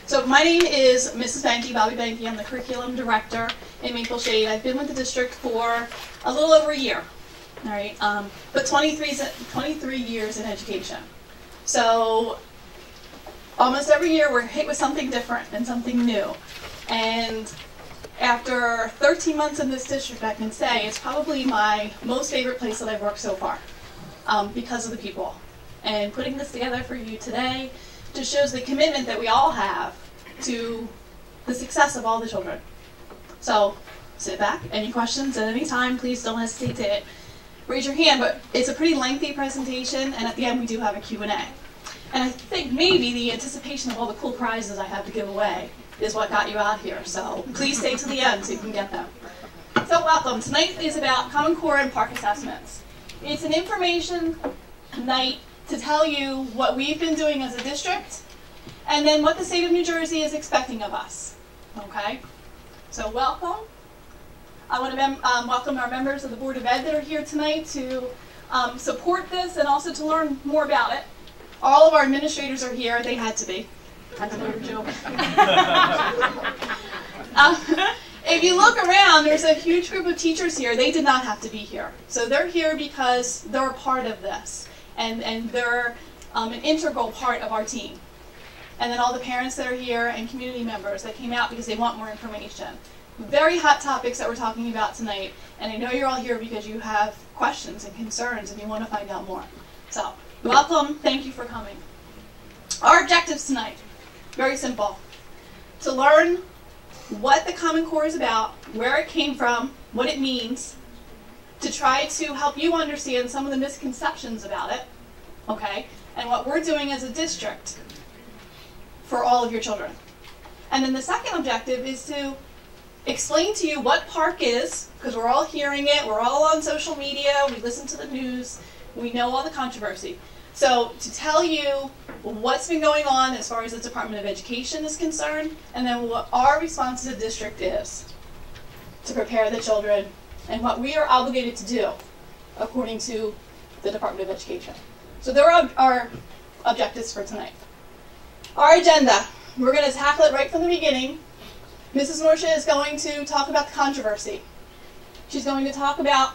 So my name is Mrs. Benke, Bobby Benke. I'm the curriculum director in Maple Shade. I've been with the district for a little over a year, all right, but 23 years in education. So almost every year we're hit with something different and something new. And after 13 months in this district, I can say it's probably my most favorite place that I've worked so far because of the people. And putting this together for you today just shows the commitment that we all have to the success of all the children. So sit back, any questions at any time, please don't hesitate to raise your hand, but it's a pretty lengthy presentation, and at the end we do have a Q&A. And I think maybe the anticipation of all the cool prizes I have to give away is what got you out here, so please stay to the end so you can get them. So welcome. Tonight is about Common Core and PARCC assessments. It's an information night to tell you what we've been doing as a district, and then what the state of New Jersey is expecting of us. Okay? So welcome. I want to welcome our members of the Board of Ed that are here tonight to support this and also to learn more about it. All of our administrators are here. They had to be. That's another joke. If you look around, there's a huge group of teachers here. They did not have to be here. So they're here because they're a part of this. And they're an integral part of our team. And then all the parents that are here and community members that came out because they want more information. Very hot topics that we're talking about tonight. And I know you're all here because you have questions and concerns and you want to find out more. So, welcome. Thank you for coming. Our objectives tonight, very simple. To learn what the Common Core is about, where it came from, what it means, to try to help you understand some of the misconceptions about it, okay, and what we're doing as a district for all of your children. And then the second objective is to explain to you what PARCC is, because we're all hearing it, we're all on social media, we listen to the news, we know all the controversy. So to tell you what's been going on as far as the Department of Education is concerned, and then what our response as a district is to prepare the children and what we are obligated to do according to the Department of Education. So there are our objectives for tonight. Our agenda, we're going to tackle it right from the beginning. Mrs. Norsha is going to talk about the controversy. She's going to talk about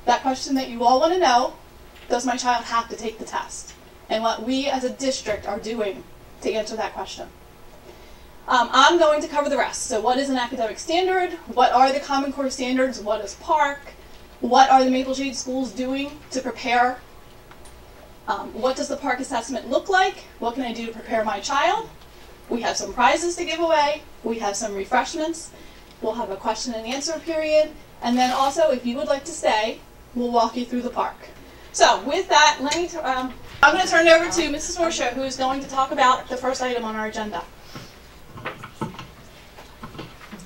that question that you all want to know, does my child have to take the test? And what we as a district are doing to answer that question. I'm going to cover the rest. So what is an academic standard? What are the Common Core standards? What is PARCC? What are the Maple Shade schools doing to prepare? What does the PARCC assessment look like? What can I do to prepare my child? We have some prizes to give away. We have some refreshments. We'll have a question and answer period. And then also, if you would like to stay, we'll walk you through the PARCC. So with that, let me I'm going to turn it over to Mrs. Norsha, who is going to talk about the first item on our agenda.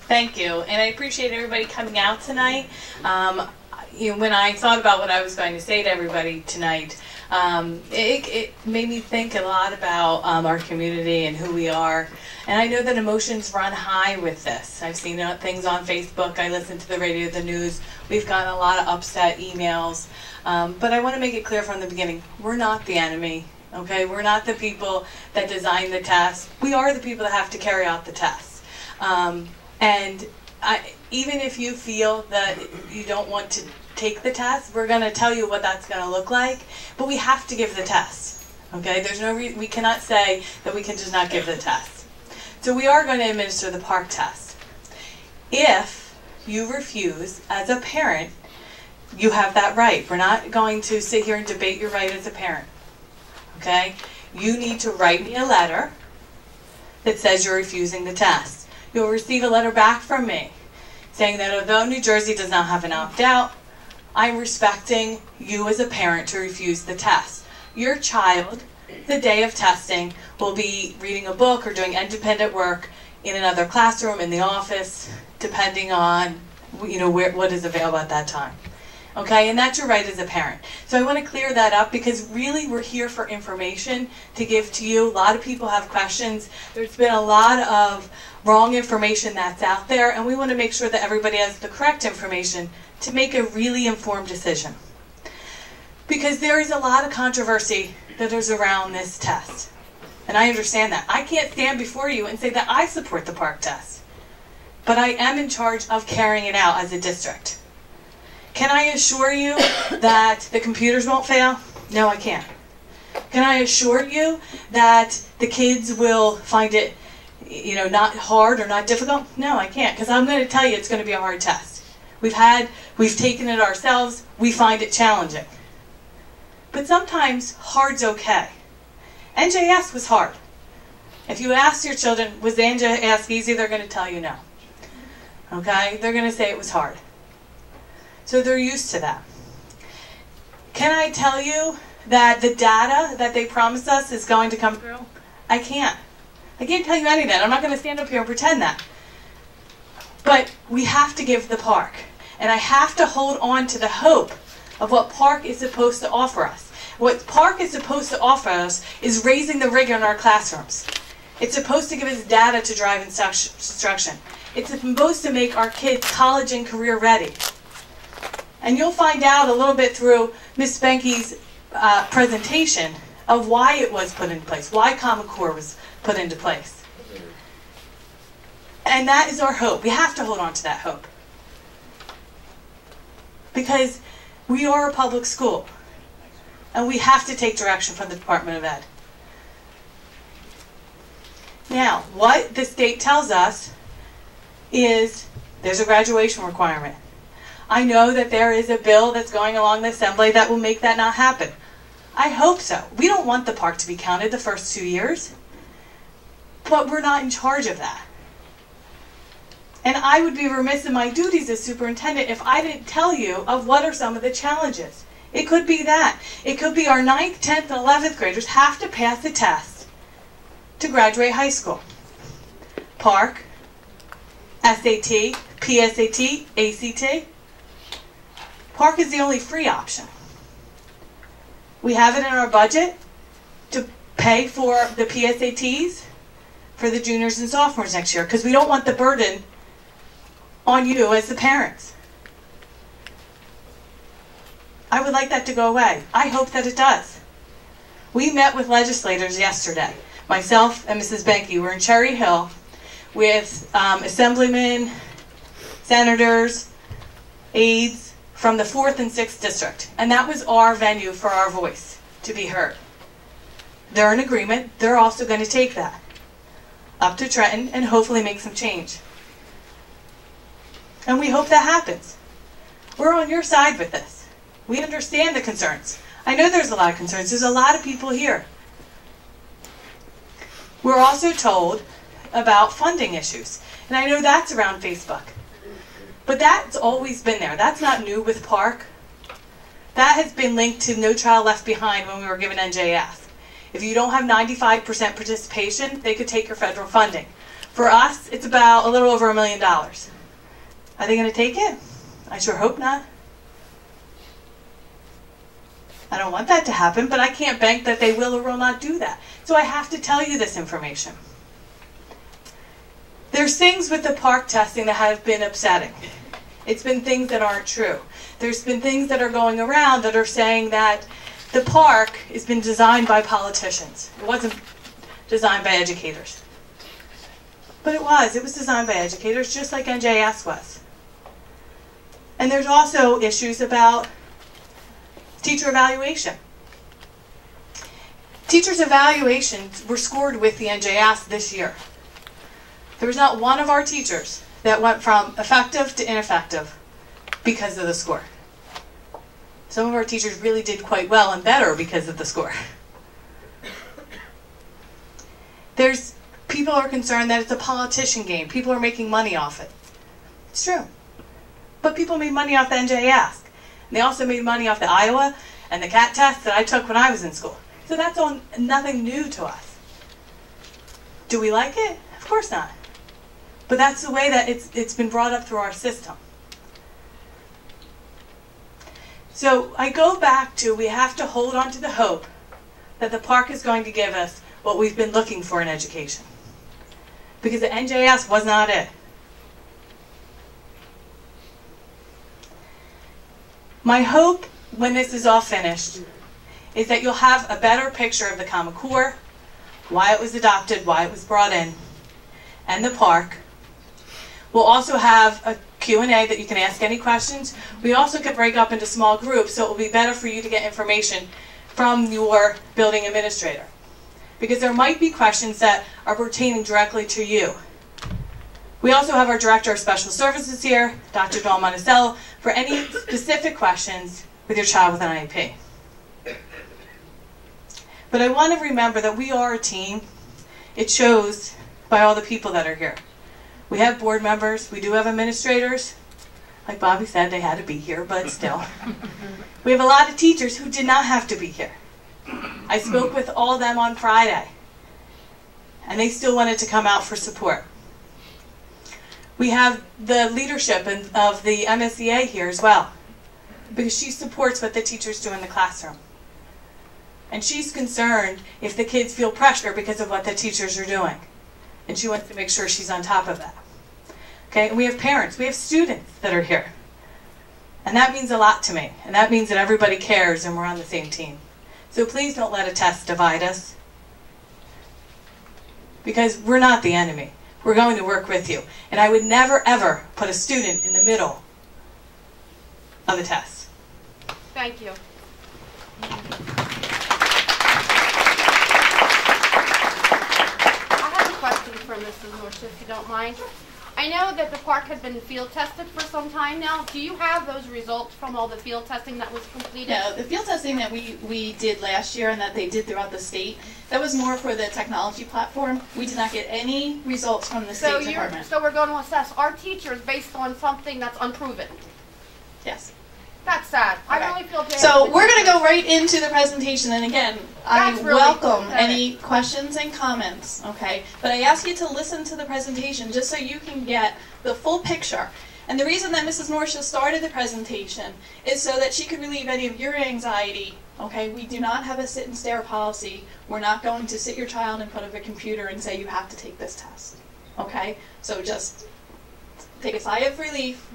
Thank you, and I appreciate everybody coming out tonight. When I thought about what I was going to say to everybody tonight, it made me think a lot about our community and who we are. And I know that emotions run high with this. I've seen things on Facebook, I listen to the radio, the news. We've gotten a lot of upset emails. But I want to make it clear from the beginning, we're not the enemy. Okay? We're not the people that design the test. We are the people that have to carry out the test. And even if you feel that you don't want to take the test, we're going to tell you what that's going to look like, but we have to give the test. Okay? There's no we cannot say that we can just not give the test. So we are going to administer the PARCC test. If you refuse as a parent, you have that right. We're not going to sit here and debate your right as a parent. Okay? You need to write me a letter that says you're refusing the test. You'll receive a letter back from me saying that although New Jersey does not have an opt-out, I'm respecting you as a parent to refuse the test. Your child, the day of testing, will be reading a book or doing independent work in another classroom, in the office, depending on what is available at that time. Okay, and that's your right as a parent. So I want to clear that up because really we're here for information to give to you. A lot of people have questions. There's been a lot of wrong information that's out there, and we want to make sure that everybody has the correct information to make a really informed decision. Because there is a lot of controversy that is around this test. And I understand that. I can't stand before you and say that I support the PARCC test. But I am in charge of carrying it out as a district. Can I assure you that the computers won't fail? No, I can't. Can I assure you that the kids will find it, not hard or not difficult? No, I can't, because I'm going to tell you it's going to be a hard test. We've taken it ourselves. We find it challenging. But sometimes hard's okay. NJS was hard. If you ask your children, was the NJS easy? They're going to tell you no. Okay? They're going to say it was hard. So they're used to that. Can I tell you that the data that they promised us is going to come through? I can't. I can't tell you any of that. I'm not going to stand up here and pretend that. But we have to give the PARCC. And I have to hold on to the hope of what PARCC is supposed to offer us. What PARCC is supposed to offer us is raising the rigor in our classrooms. It's supposed to give us data to drive instruction. It's supposed to make our kids college and career ready. And you'll find out a little bit through Ms. Spanky's presentation of why it was put into place, why Common Core was put into place. And that is our hope. We have to hold on to that hope. Because we are a public school. And we have to take direction from the Department of Ed. Now, what the state tells us is there's a graduation requirement. I know that there is a bill that's going along the assembly that will make that not happen. I hope so. We don't want the PARCC to be counted the first 2 years. But we're not in charge of that. And I would be remiss in my duties as superintendent if I didn't tell you of what are some of the challenges. It could be that. It could be our 9th, 10th, and 11th graders have to pass the test to graduate high school. PARCC, SAT, PSAT, ACT. PARCC is the only free option. We have it in our budget to pay for the PSATs for the juniors and sophomores next year because we don't want the burden on you as the parents. I would like that to go away. I hope that it does. We met with legislators yesterday. Myself and Mrs. Benke were in Cherry Hill with assemblymen, senators, aides from the 4th and 6th district. And that was our venue for our voice to be heard. They're in agreement. They're also going to take that up to Trenton and hopefully make some change. And we hope that happens. We're on your side with this. We understand the concerns. I know there's a lot of concerns. There's a lot of people here. We're also told about funding issues. And I know that's around Facebook. But that's always been there. That's not new with PARCC. That has been linked to No Child Left Behind when we were given NJS. If you don't have 95% participation, they could take your federal funding. For us, it's about a little over $1 million. Are they going to take it? I sure hope not. I don't want that to happen, but I can't bank that they will or will not do that. So I have to tell you this information. There's things with the PARCC testing that have been upsetting. It's been things that aren't true. There's been things that are going around that are saying that the PARCC has been designed by politicians. It wasn't designed by educators. But it was. It was designed by educators, just like NJS was. And there's also issues about teacher evaluation. Teachers' evaluations were scored with the NJS this year. There was not one of our teachers that went from effective to ineffective because of the score. Some of our teachers really did quite well and better because of the score. People are concerned that it's a politician game. People are making money off it. It's true. But people made money off the NJS. And they also made money off the Iowa and the CAT test that I took when I was in school. So that's all nothing new to us. Do we like it? Of course not. But that's the way that it's been brought up through our system. So I go back to we have to hold on to the hope that the PARCC is going to give us what we've been looking for in education. Because the NJS was not it. My hope when this is all finished is that you'll have a better picture of the Common Core, why it was adopted, why it was brought in, and the park. We'll also have a Q&A that you can ask any questions. We also could break up into small groups, so it will be better for you to get information from your building administrator, because there might be questions that are pertaining directly to you. We also have our Director of Special Services here, Dr. Dawn Monticello, for any specific questions with your child with an IEP. But I want to remember that we are a team. It shows by all the people that are here. We have board members, we do have administrators. Like Bobby said, they had to be here, but still. We have a lot of teachers who did not have to be here. I spoke with all of them on Friday, and they still wanted to come out for support. We have the leadership of the MSEA here as well, because she supports what the teachers do in the classroom. And she's concerned if the kids feel pressure because of what the teachers are doing. And she wants to make sure she's on top of that. Okay, and we have parents, we have students that are here. And that means a lot to me. And that means that everybody cares and we're on the same team. So please don't let a test divide us, because we're not the enemy. We're going to work with you. And I would never, ever put a student in the middle of a test. Thank you. I have a question for Mrs. Norsh, if you don't mind. I know that the park has been field tested for some time now. Do you have those results from all the field testing that was completed? No, the field testing that we did last year and that they did throughout the state, that was more for the technology platform. We did not get any results from the State Department. So we're going to assess our teachers based on something that's unproven? Yes. That's sad. Okay. I really feel bad. So we're going to go right into the presentation, and again, I really welcome cool. any questions and comments, okay? But I ask you to listen to the presentation just so you can get the full picture. And the reason that Mrs. Norsha started the presentation is so that she could relieve any of your anxiety, okay? We do not have a sit and stare policy. We're not going to sit your child in front of a computer and say you have to take this test, okay? So just take a sigh of relief.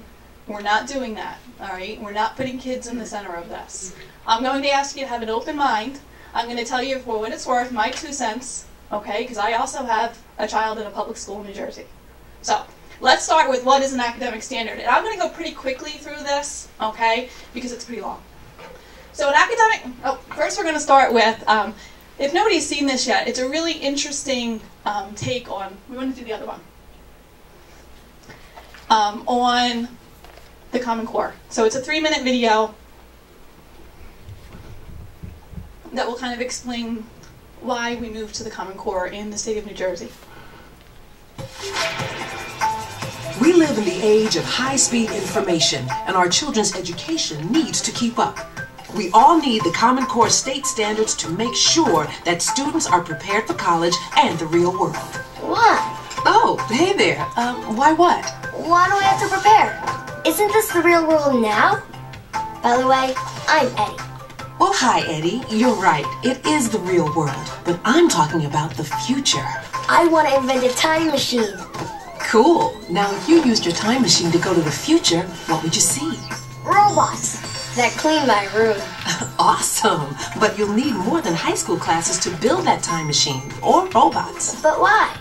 We're not doing that, all right? We're not putting kids in the center of this. I'm going to ask you to have an open mind. I'm going to tell you for what it's worth, my 2 cents, okay? Because I also have a child in a public school in New Jersey. So let's start with what is an academic standard. And I'm going to go pretty quickly through this, okay? Because it's pretty long. So an academic, first we're going to start with, if nobody's seen this yet, it's a really interesting take on, we want to do the other one, on the Common Core. So it's a 3-minute video that will kind of explain why we moved to the Common Core in the state of New Jersey. We live in the age of high-speed information, and our children's education needs to keep up. We all need the Common Core state standards to make sure that students are prepared for college and the real world. Why? Oh, hey there. Why what? Why do we have to prepare? Isn't this the real world now? By the way, I'm Eddie. Well, hi, Eddie. You're right. It is the real world. But I'm talking about the future. I want to invent a time machine. Cool. Now, if you used your time machine to go to the future, what would you see? Robots that clean my room. Awesome. But you'll need more than high school classes to build that time machine, or robots. But why?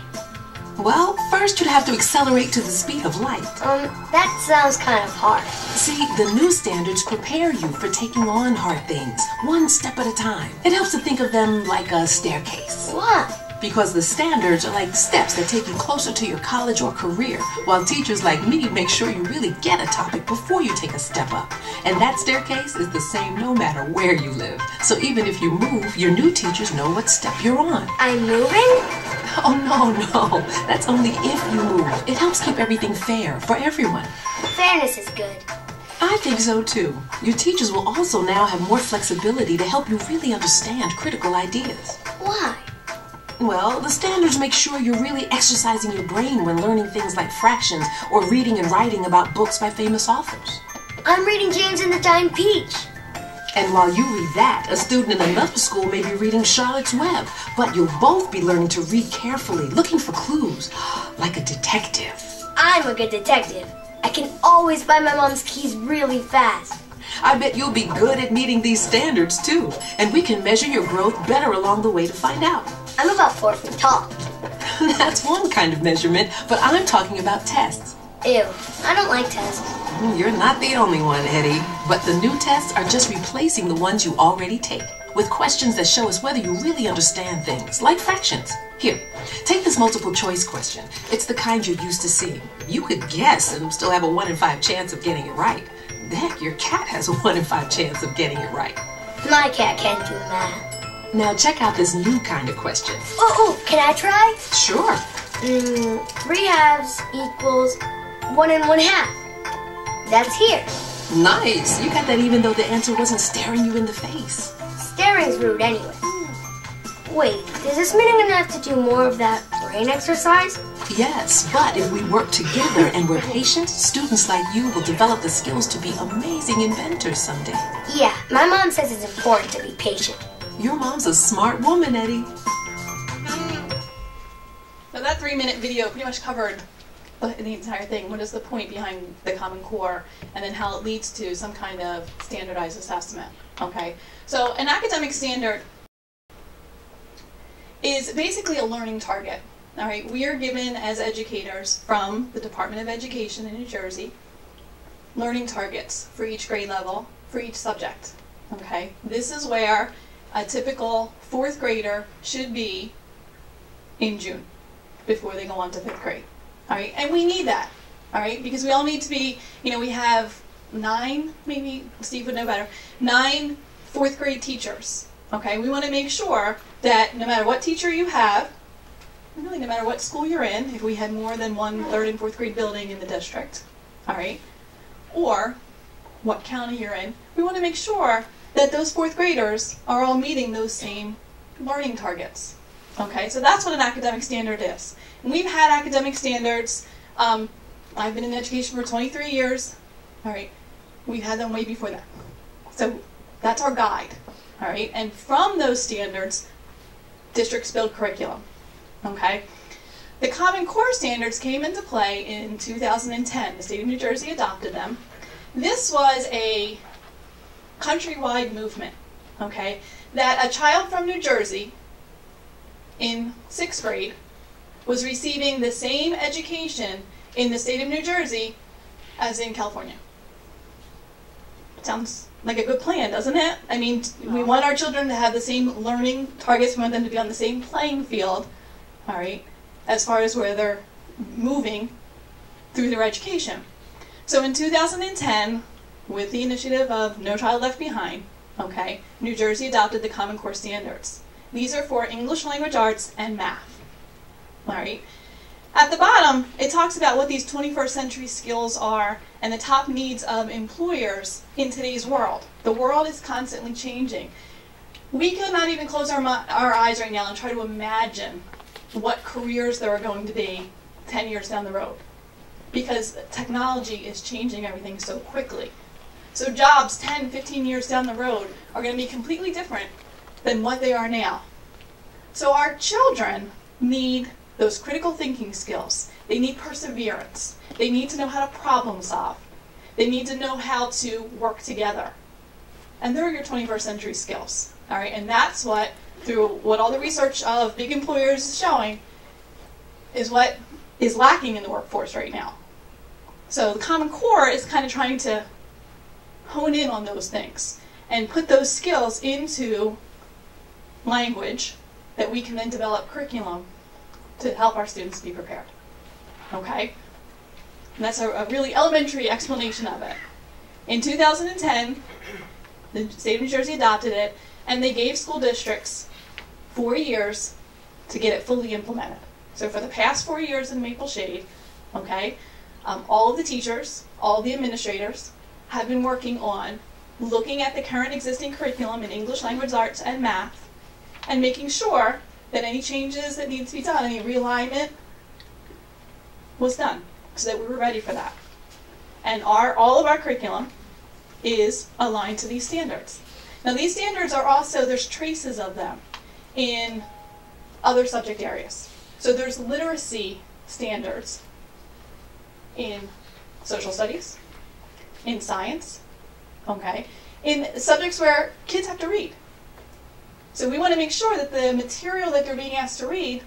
Well, first you'd have to accelerate to the speed of light. That sounds kind of hard. See, the new standards prepare you for taking on hard things, one step at a time. It helps to think of them like a staircase. Why? Because the standards are like steps that take you closer to your college or career, while teachers like me make sure you really get a topic before you take a step up. And that staircase is the same no matter where you live. So even if you move, your new teachers know what step you're on. I'm moving? Oh, no. That's only if you move. It helps keep everything fair for everyone. Fairness is good. I think so too. Your teachers will also now have more flexibility to help you really understand critical ideas. Why? Well, the standards make sure you're really exercising your brain when learning things like fractions or reading and writing about books by famous authors. I'm reading James and the Giant Peach. And while you read that, a student in another school may be reading Charlotte's Web, but you'll both be learning to read carefully, looking for clues, like a detective. I'm a good detective. I can always find my mom's keys really fast. I bet you'll be good at meeting these standards too, and we can measure your growth better along the way to find out. I'm about 4 feet tall. That's one kind of measurement, but I'm talking about tests. Ew, I don't like tests. You're not the only one, Eddie. But the new tests are just replacing the ones you already take, with questions that show us whether you really understand things, like fractions. Here, take this multiple choice question. It's the kind you're used to seeing. You could guess and still have a 1 in 5 chance of getting it right. Heck, your cat has a 1 in 5 chance of getting it right. My cat can't do math. Now check out this new kind of question. Oh, can I try? Sure. 3 halves equals 1 and 1/2. That's here. Nice. You got that even though the answer wasn't staring you in the face. Staring's rude anyway. Wait, does this mean I'm gonna have to do more of that brain exercise? Yes, but if we work together and we're patient, students like you will develop the skills to be amazing inventors someday. Yeah, my mom says it's important to be patient. Your mom's a smart woman, Eddie. So that 3-minute video pretty much covered the entire thing. What is the point behind the Common Core, and then how it leads to some kind of standardized assessment. Okay, so an academic standard is basically a learning target. All right, we are given as educators from the Department of Education in New Jersey learning targets for each grade level, for each subject. Okay, this is where a typical 4th grader should be in June before they go on to 5th grade. All right, and we need that, all right, because we all need to be, we have 9, maybe Steve would know better, 9 4th grade teachers, okay? We want to make sure that no matter what teacher you have, really no matter what school you're in, if we had more than one 3rd and 4th grade building in the district, all right, or what county you're in, we want to make sure that those 4th graders are all meeting those same learning targets. Okay, so that's what an academic standard is. And we've had academic standards. I've been in education for 23 years. All right, we've had them way before that. So that's our guide. All right, and from those standards, districts build curriculum. Okay, the Common Core standards came into play in 2010. The state of New Jersey adopted them. This was a countrywide movement. Okay, that a child from New Jersey in 6th grade was receiving the same education in the state of New Jersey as in California. Sounds like a good plan, doesn't it? I mean, we want our children to have the same learning targets. We want them to be on the same playing field, all right, as far as where they're moving through their education. So in 2010, with the initiative of No Child Left Behind, okay, New Jersey adopted the Common Core standards. These are for English language arts and math. All right. At the bottom, it talks about what these 21st century skills are and the top needs of employers in today's world. The world is constantly changing. We could not even close our eyes right now and try to imagine what careers there are going to be 10 years down the road, because technology is changing everything so quickly. So jobs 10, 15 years down the road are going to be completely different than what they are now. So our children need those critical thinking skills. They need perseverance. They need to know how to problem solve. They need to know how to work together. And they're your 21st century skills. All right, and that's what, through what all the research of big employers is showing, is what is lacking in the workforce right now. So the Common Core is kind of trying to hone in on those things and put those skills into language that we can then develop curriculum to help our students be prepared. Okay? And that's a really elementary explanation of it. In 2010, the state of New Jersey adopted it, and they gave school districts 4 years to get it fully implemented. So for the past 4 years in Maple Shade, okay, all of the teachers, all the administrators have been working on looking at the current existing curriculum in English language arts and math and making sure that any changes that need to be done, any realignment, was done so that we were ready for that. And all of our curriculum is aligned to these standards. Now these standards are also, there's traces of them in other subject areas. So there's literacy standards in social studies, in science, okay, in subjects where kids have to read. So we want to make sure that the material that they're being asked to read,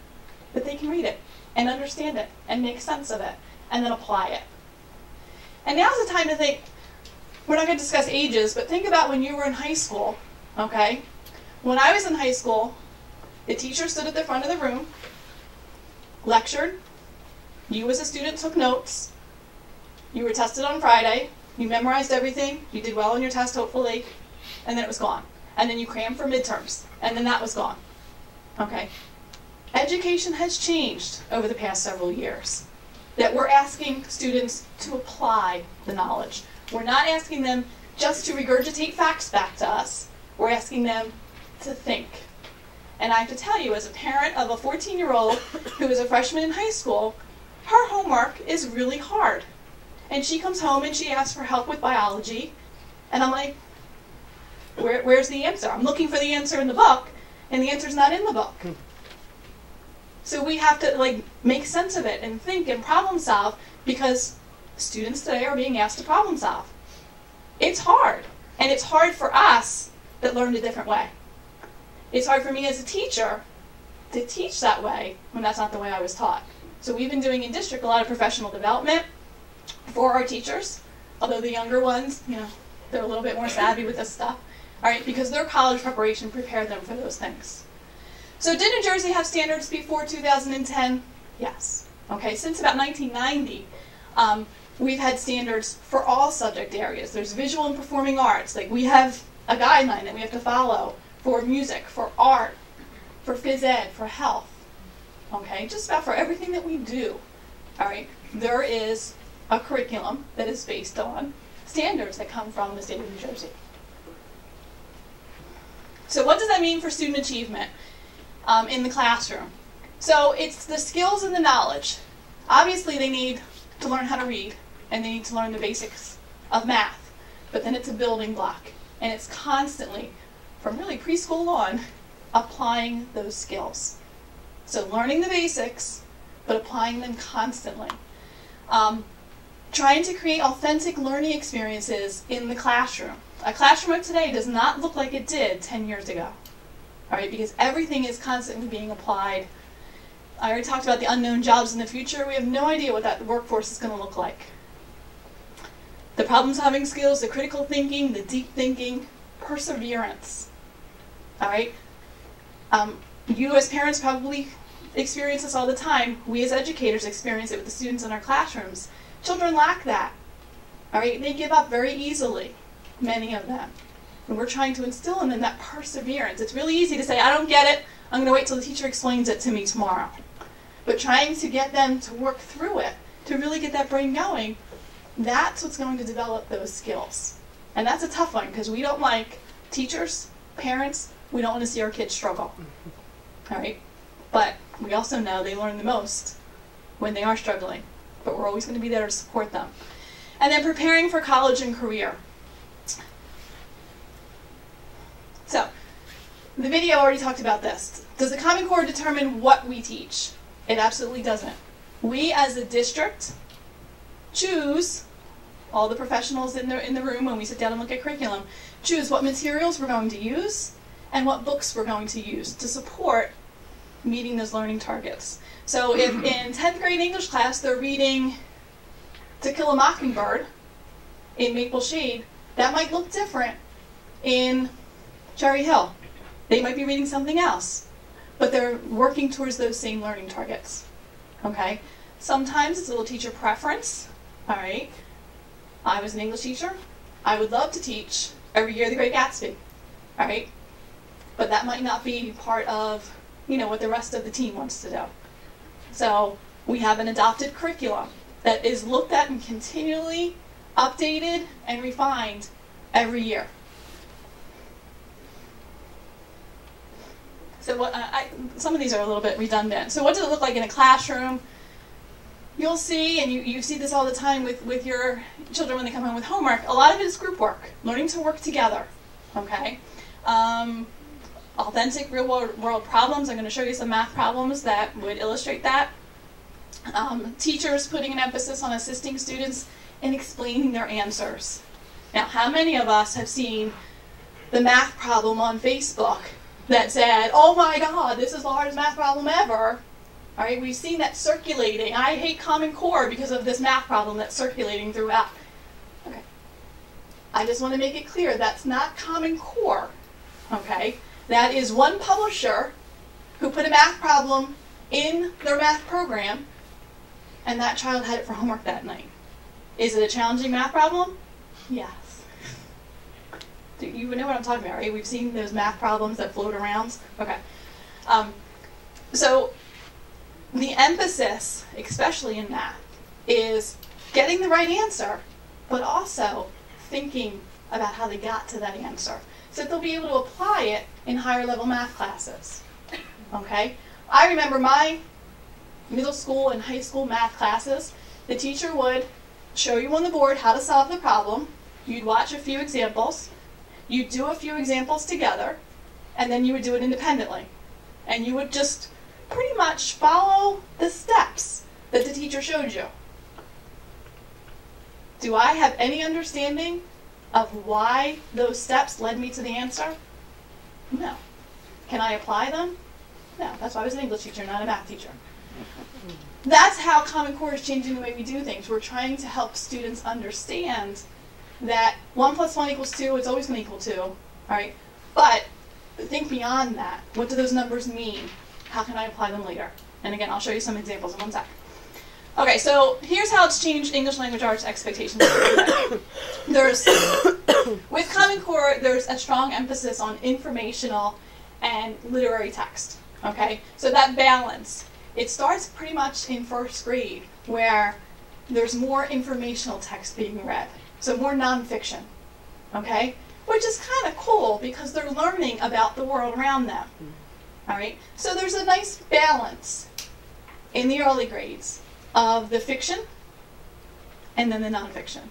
that they can read it and understand it and make sense of it and then apply it. And now's the time to think, we're not going to discuss ages, but think about when you were in high school, okay? When I was in high school, the teacher stood at the front of the room, lectured, you as a student took notes, you were tested on Friday, you memorized everything, you did well on your test hopefully, and then it was gone. And then you crammed for midterms, and then that was gone, okay? Education has changed over the past several years, that we're asking students to apply the knowledge. We're not asking them just to regurgitate facts back to us. We're asking them to think. And I have to tell you, as a parent of a 14-year-old who is a freshman in high school, her homework is really hard. And she comes home and she asks for help with biology. And I'm like, where's the answer? I'm looking for the answer in the book, and the answer's not in the book. So we have to make sense of it and think and problem solve, because students today are being asked to problem solve. It's hard. And it's hard for us that learned a different way. It's hard for me as a teacher to teach that way when that's not the way I was taught. So we've been doing in district a lot of professional development for our teachers, although the younger ones, they're a little bit more savvy with this stuff, all right, because their college preparation prepared them for those things. So did New Jersey have standards before 2010? Yes. Okay, since about 1990, we've had standards for all subject areas. There's visual and performing arts. We have a guideline that we have to follow for music, for art, for phys ed, for health. Okay, just about for everything that we do. All right, there is a curriculum that is based on standards that come from the state of New Jersey. So what does that mean for student achievement in the classroom? So it's the skills and the knowledge. Obviously they need to learn how to read, and they need to learn the basics of math, but then it's a building block, and it's constantly, from really preschool on, applying those skills. So learning the basics, but applying them constantly. Trying to create authentic learning experiences in the classroom. A classroom of today does not look like it did 10 years ago, all right, because everything is constantly being applied. I already talked about the unknown jobs in the future. We have no idea what that workforce is going to look like. The problem-solving skills, the critical thinking, the deep thinking, perseverance, all right? You as parents probably experience this all the time. We as educators experience it with the students in our classrooms. Children lack that, all right? They give up very easily, many of them. And we're trying to instill in them that perseverance. It's really easy to say, I don't get it. I'm going to wait till the teacher explains it to me tomorrow. But trying to get them to work through it, to really get that brain going, that's what's going to develop those skills. And that's a tough one, because we don't like teachers, parents, we don't want to see our kids struggle. All right? But we also know they learn the most when they are struggling. But we're always going to be there to support them. And then preparing for college and career. So, the video already talked about this. Does the Common Core determine what we teach? It absolutely doesn't. We as a district choose, all the professionals in the room when we sit down and look at curriculum, choose what materials we're going to use and what books we're going to use to support meeting those learning targets. So if in 10th grade English class they're reading To Kill a Mockingbird in Maple Shade, that might look different in Cherry Hill. They might be reading something else, but they're working towards those same learning targets. Okay? Sometimes it's a little teacher preference. All right? I was an English teacher. I would love to teach Every Year the Great Gatsby. All right? But that might not be part of, what the rest of the team wants to do. So we have an adopted curriculum that is looked at and continually updated and refined every year. So some of these are a little bit redundant. So what does it look like in a classroom? You'll see, and you see this all the time with your children when they come home with homework, a lot of it is group work, learning to work together, okay? Authentic real world problems. I'm going to show you some math problems that would illustrate that. Teachers putting an emphasis on assisting students in explaining their answers. Now, how many of us have seen the math problem on Facebook that said, oh my God, this is the hardest math problem ever? All right, we've seen that circulating. I hate Common Core because of this math problem that's circulating throughout. Okay. I just want to make it clear that's not Common Core. Okay? That is one publisher who put a math problem in their math program, and that child had it for homework that night. Is it a challenging math problem? Yes. You know what I'm talking about, right? We've seen those math problems that float around. Okay. So the emphasis, especially in math, is getting the right answer, but also thinking about how they got to that answer, so that they'll be able to apply it in higher level math classes. Okay? I remember my middle school and high school math classes. The teacher would show you on the board how to solve the problem. You'd watch a few examples. You'd do a few examples together, and then you would do it independently. And you would just pretty much follow the steps that the teacher showed you. Do I have any understanding of why those steps led me to the answer? No. Can I apply them? No. That's why I was an English teacher, not a math teacher. That's how Common Core is changing the way we do things. We're trying to help students understand that 1 + 1 = 2, it's always going to equal 2, all right? But think beyond that. What do those numbers mean? How can I apply them later? And again, I'll show you some examples in 1 sec. Okay, so here's how it's changed English language arts expectations. With Common Core, there's a strong emphasis on informational and literary text, okay? So that balance, it starts pretty much in 1st grade, where there's more informational text being read. So more nonfiction, okay? Which is kind of cool because they're learning about the world around them, all right? So there's a nice balance in the early grades of the fiction and then the nonfiction.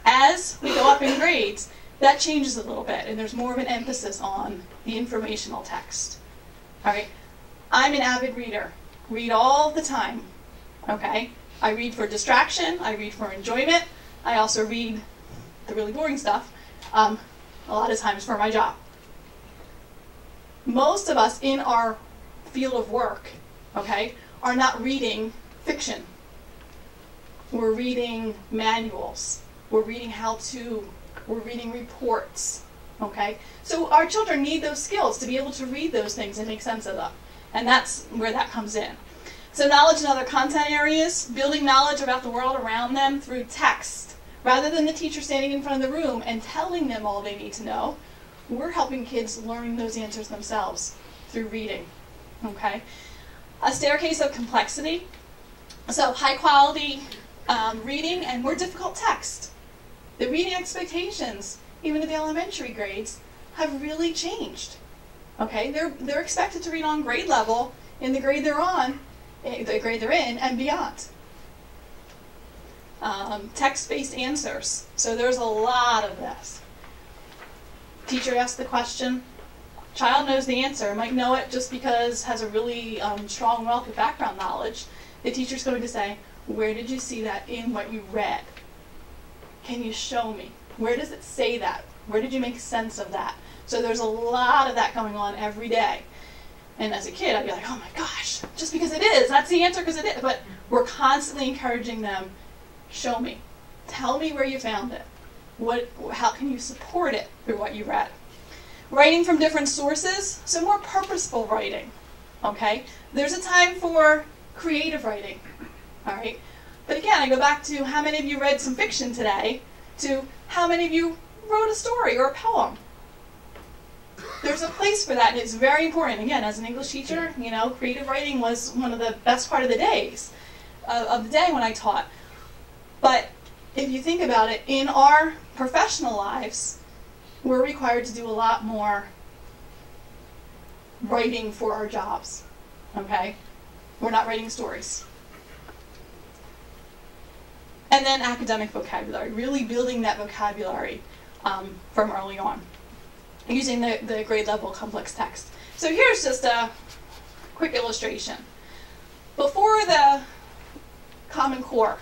As we go up in grades, that changes a little bit, and there's more of an emphasis on the informational text, all right? I'm an avid reader, read all the time, okay? I read for distraction, I read for enjoyment, I also read the really boring stuff, a lot of times for my job. Most of us in our field of work, okay, are not reading fiction. We're reading manuals. We're reading how-to. We're reading reports, okay? So our children need those skills to be able to read those things and make sense of them. And that's where that comes in. So knowledge in other content areas, building knowledge about the world around them through text. Rather than the teacher standing in front of the room and telling them all they need to know, we're helping kids learn those answers themselves through reading, okay? A staircase of complexity. So high quality reading and more difficult text. The reading expectations, even at the elementary grades, have really changed, okay? They're expected to read on grade level in the grade they're on, the grade they're in, and beyond. Text-based answers. So there's a lot of this. Teacher asks the question, child knows the answer, might know it just because has a really strong wealth of background knowledge. The teacher's going to say, where did you see that in what you read? Can you show me? Where does it say that? Where did you make sense of that? So there's a lot of that going on every day. And as a kid, I'd be like, oh my gosh, just because it is, that's the answer because it is. But we're constantly encouraging them, show me. Tell me where you found it. How can you support it through what you read? Writing from different sources, so more purposeful writing, okay? There's a time for creative writing, all right? But again, I go back to how many of you read some fiction today to how many of you wrote a story or a poem. There's a place for that, and it's very important. Again, as an English teacher, you know, creative writing was one of the best part of the days, of the day when I taught. But if you think about it, in our professional lives, we're required to do a lot more writing for our jobs, okay? We're not writing stories. And then academic vocabulary, really building that vocabulary from early on, using the grade level complex text. So here's just a quick illustration. Before the Common Core,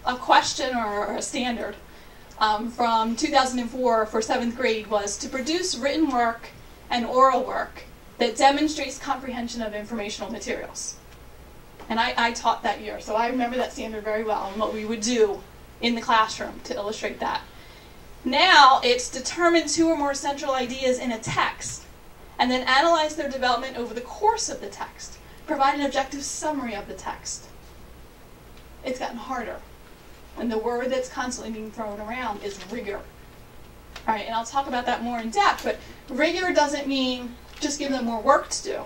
a question or a standard from 2004 for 7th grade was to produce written work and oral work that demonstrates comprehension of informational materials. And I taught that year, so I remember that standard very well and what we would do in the classroom to illustrate that. Now it's determine 2 or more central ideas in a text and then analyze their development over the course of the text. Provide an objective summary of the text. It's gotten harder. And the word that's constantly being thrown around is rigor. All right, and I'll talk about that more in depth, but rigor doesn't mean just give them more work to do.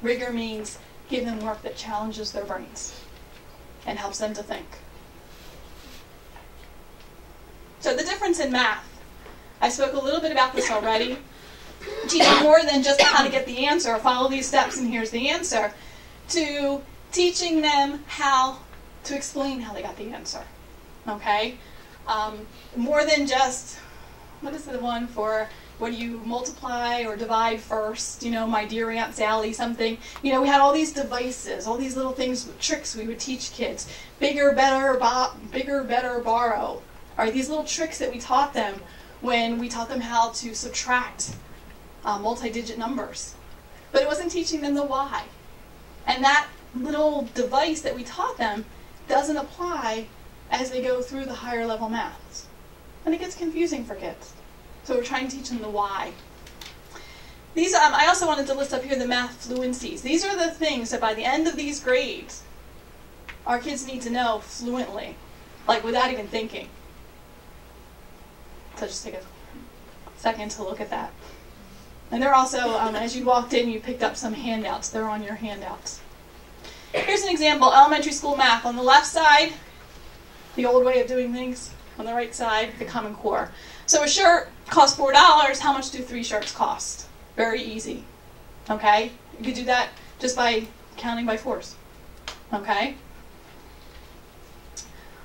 Rigor means give them work that challenges their brains and helps them to think. So the difference in math. I spoke a little bit about this already. Teaching more than just how to get the answer, follow these steps and here's the answer, to teaching them how to explain how they got the answer. Okay? More than just, what is the one for, what do you multiply or divide first? You know, my dear Aunt Sally, something. You know, we had all these devices, all these little things, tricks we would teach kids. Bigger, better, borrow. All right, these little tricks that we taught them when we taught them how to subtract multi-digit numbers. But it wasn't teaching them the why. And that little device that we taught them doesn't apply as they go through the higher level maths. And it gets confusing for kids. So we're trying to teach them the why. These, I also wanted to list up here the math fluencies. These are the things that by the end of these grades, our kids need to know fluently, like without even thinking. So just take a second to look at that. And they're also, as you walked in, you picked up some handouts. They're on your handouts. Here's an example, elementary school math. On the left side, the old way of doing things. On the right side, the Common Core. So a shirt costs $4. How much do 3 shirts cost? Very easy. Okay? You could do that just by counting by 4s. Okay?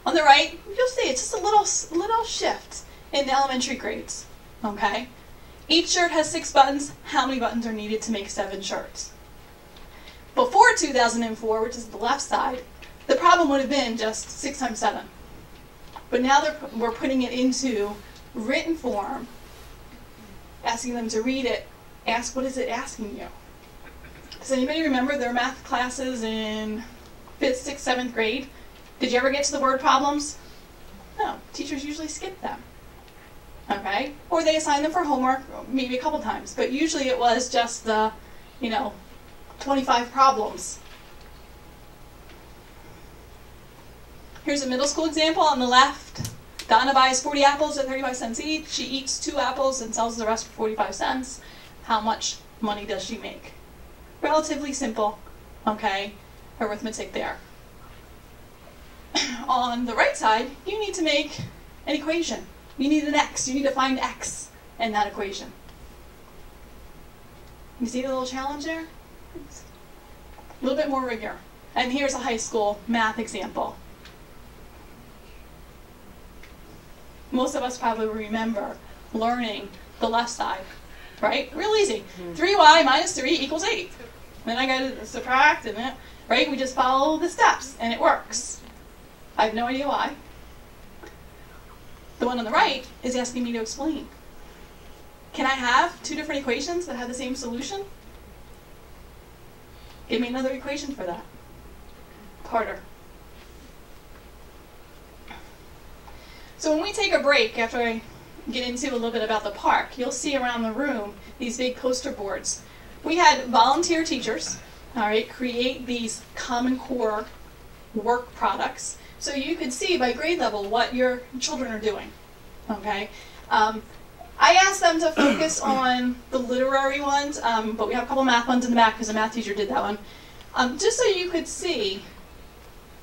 On the right, you'll see it's just a little shift in the elementary grades. Okay? Each shirt has 6 buttons. How many buttons are needed to make 7 shirts? Before 2004, which is the left side, the problem would have been just 6 times 7. But now we're putting it into written form, asking them to read it. Ask, what is it asking you? Does anybody remember their math classes in 5th, 6th, 7th grade? Did you ever get to the word problems? No. Teachers usually skip them. Okay? Or they assign them for homework, maybe a couple times. But usually it was just the, 25 problems. Here's a middle school example on the left. Donna buys 40 apples at 35 cents each. She eats 2 apples and sells the rest for 45 cents. How much money does she make? Relatively simple, okay, arithmetic there. On the right side, you need to make an equation. You need an x. You need to find x in that equation. You see the little challenge there? A little bit more rigor. And here's a high school math example. Most of us probably remember learning the left side, right? Real easy. 3y minus 3 equals 8. Then I got to subtract, and then, right? We just follow the steps, and it works. I have no idea why. The one on the right is asking me to explain. Can I have 2 different equations that have the same solution? Give me another equation for that. Harder. So when we take a break, after I get into a little bit about the park, you'll see around the room these big poster boards. We had volunteer teachers, all right, create these Common Core work products so you could see by grade level what your children are doing, okay? I asked them to focus on the literary ones, but we have a couple math ones in the back because the math teacher did that one, just so you could see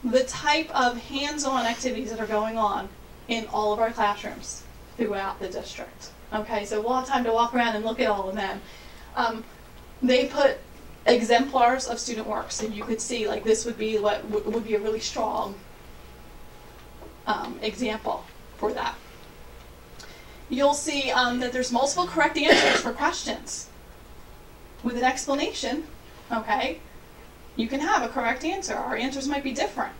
the type of hands-on activities that are going on in all of our classrooms throughout the district. Okay, so we'll have time to walk around and look at all of them. They put exemplars of student work, so you could see, like, this would be what would be a really strong example for that. You'll see that there's multiple correct answers for questions. With an explanation, okay, you can have a correct answer. Our answers might be different,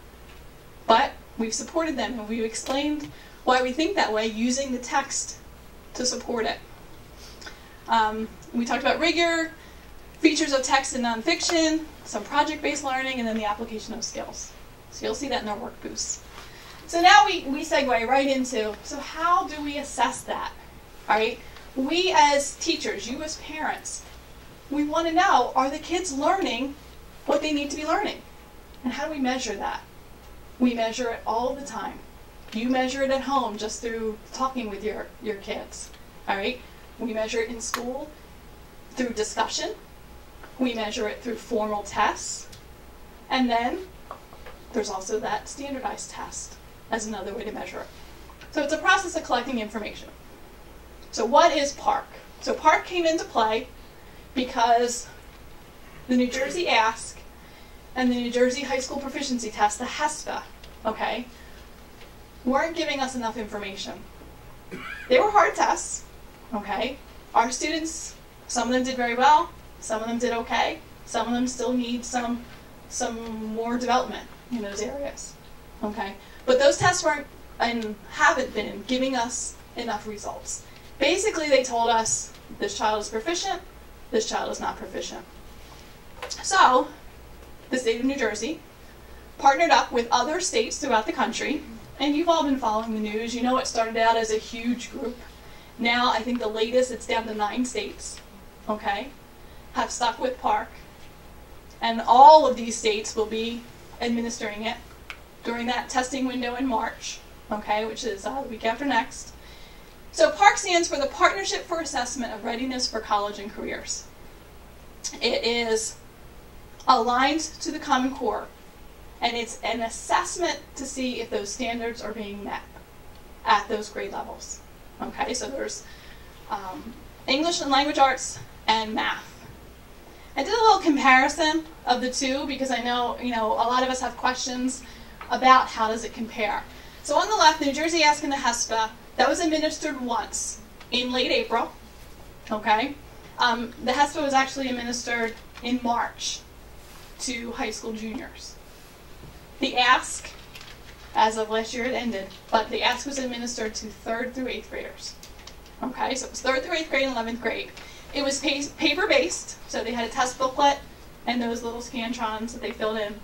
but we've supported them and we've explained why we think that way using the text to support it. We talked about rigor, features of text and nonfiction, some project-based learning, and then the application of skills. So you'll see that in our work boosts. So now we segue right into, so how do we assess that? All right? We as teachers, you as parents, we want to know, are the kids learning what they need to be learning? And how do we measure that? We measure it all the time. You measure it at home just through talking with your kids. All right? We measure it in school through discussion. We measure it through formal tests. And then there's also that standardized test as another way to measure it. So it's a process of collecting information. So what is PARCC? So PARCC came into play because the New Jersey PARCC and the New Jersey High School Proficiency Test, the HESPA, okay, weren't giving us enough information. They were hard tests, okay? Our students, some of them did very well, some of them did okay, some of them still need some more development in those areas, okay? But those tests weren't and haven't been giving us enough results. Basically, they told us this child is proficient, this child is not proficient. So, the state of New Jersey partnered up with other states throughout the country, and you've all been following the news. You know it started out as a huge group. Now, I think the latest, it's down to 9 states, okay, have stuck with PARCC. And all of these states will be administering it during that testing window in March, okay, which is the week after next. So PARCC stands for the Partnership for Assessment of Readiness for College and Careers. It is aligned to the Common Core, and it's an assessment to see if those standards are being met at those grade levels. Okay, so there's English and Language Arts and Math. I did a little comparison of the two because I know, a lot of us have questions about how does it compare. So on the left, New Jersey PARCC and the HESPA, that was administered once in late April, okay? The HESPA was actually administered in March to high school juniors. The PARCC, as of last year it ended, but the PARCC was administered to 3rd through 8th graders. Okay, so it was 3rd through 8th grade and 11th grade. It was paper-based, so they had a test booklet and those little Scantrons that they filled in.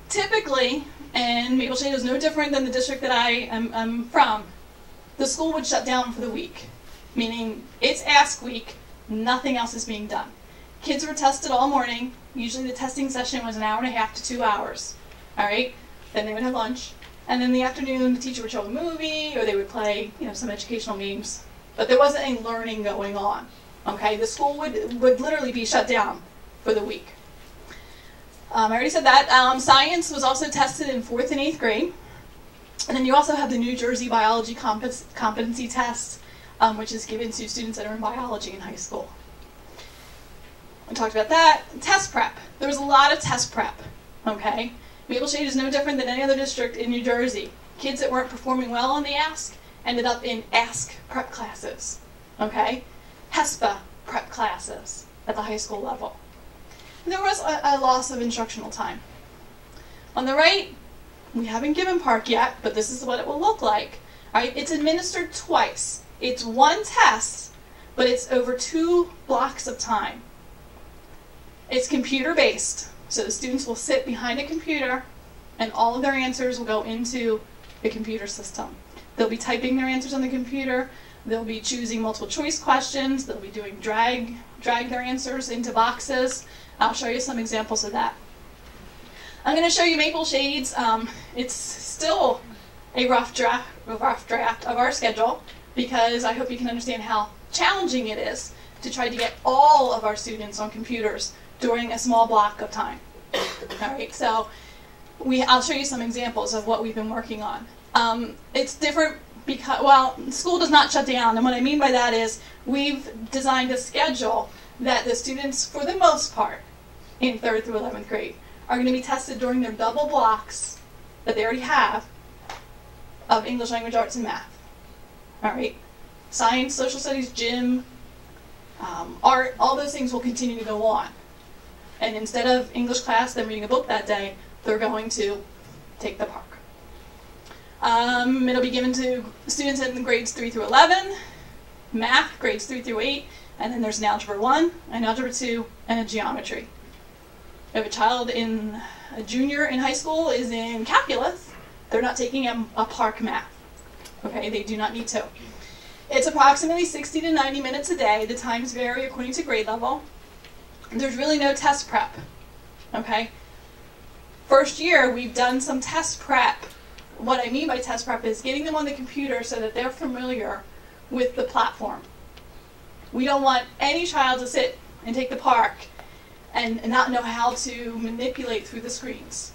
Typically, and Maple Shade is no different than the district that I am from, the school would shut down for the week, meaning it's PARCC week, nothing else is being done. Kids were tested all morning. Usually the testing session was 1.5 hours to 2 hours. All right? Then they would have lunch. And then in the afternoon, the teacher would show a movie, or they would play, some educational games. But there wasn't any learning going on. Okay? The school would literally be shut down for the week. I already said that. Science was also tested in 4th and 8th grade. And then you also have the New Jersey Biology Competency Test, which is given to students that are in biology in high school. We talked about that. Test prep. There was a lot of test prep, okay? Maple Shade is no different than any other district in New Jersey. Kids that weren't performing well on the PARCC ended up in PARCC prep classes, okay? HESPA prep classes at the high school level. There was a loss of instructional time. On the right, we haven't given PARCC yet, but this is what it will look like. All right, it's administered twice. It's one test, but it's over 2 blocks of time. It's computer-based, so the students will sit behind a computer, and all of their answers will go into the computer system. They'll be typing their answers on the computer. They'll be choosing multiple choice questions. They'll be doing drag their answers into boxes. I'll show you some examples of that. I'm going to show you Maple Shade's. It's still a rough draft of our schedule because I hope you can understand how challenging it is to try to get all of our students on computers during a small block of time. All right, so I'll show you some examples of what we've been working on. It's different because, well, school does not shut down, and what I mean by that is we've designed a schedule that the students, for the most part, in 3rd through 11th grade, are going to be tested during their double blocks that they already have of English, Language Arts, and Math. All right, science, social studies, gym, art, all those things will continue to go on. And instead of English class, them reading a book that day, they're going to take the PARCC. It'll be given to students in grades 3 through 11, math, grades 3 through 8, and then there's an Algebra 1, an Algebra 2, and a Geometry. If a child in a junior in high school is in calculus, they're not taking a PARCC math. Okay, they do not need to. It's approximately 60 to 90 minutes a day. The times vary according to grade level. There's really no test prep. Okay? First year, we've done some test prep. What I mean by test prep is getting them on the computer so that they're familiar with the platform. We don't want any child to sit and take the PARCC and not know how to manipulate through the screens.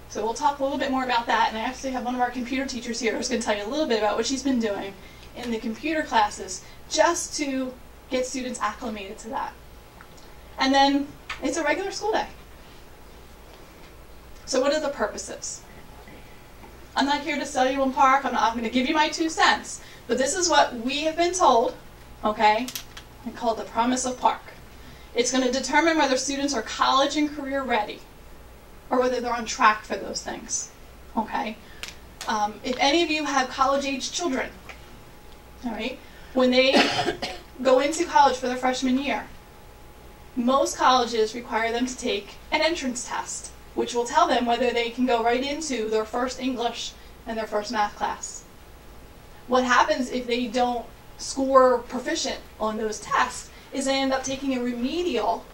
So we'll talk a little bit more about that, and I actually have one of our computer teachers here who's going to tell you a little bit about what she's been doing in the computer classes just to get students acclimated to that. And then it's a regular school day. So what are the purposes? I'm not here to sell you on PARCC. I'm going to give you my 2 cents. But this is what we have been told, okay, and called the promise of PARCC. It's going to determine whether students are college and career ready or whether they're on track for those things, okay? If any of you have college-age children, all right, when they go into college for their freshman year, most colleges require them to take an entrance test, which will tell them whether they can go right into their first English and their first math class. What happens if they don't score proficient on those tests is they end up taking a remedial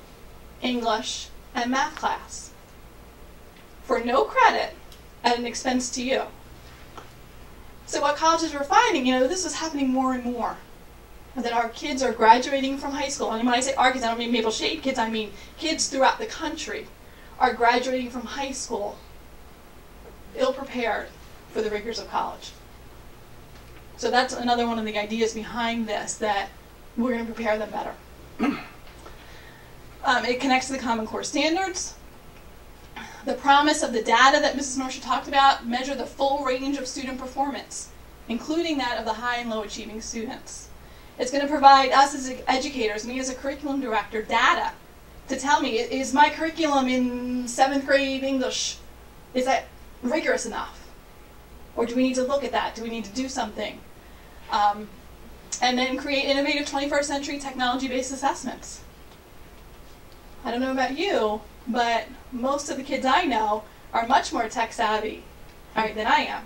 English and math class for no credit at an expense to you. So what colleges were finding, this is happening more and more, that our kids are graduating from high school. And when I say our kids, I don't mean Maple Shade kids, I mean kids throughout the country are graduating from high school ill-prepared for the rigors of college. So that's another one of the ideas behind this, that we're going to prepare them better. It connects to the Common Core standards. The promise of the data that Mrs. Marshall talked about measure the full range of student performance, including that of the high and low achieving students. It's going to provide us as educators, me as a curriculum director, data to tell me, is my curriculum in 7th grade English, is that rigorous enough? Or do we need to look at that? Do we need to do something? And then create innovative 21st century technology-based assessments. I don't know about you, but most of the kids I know are much more tech savvy, than I am.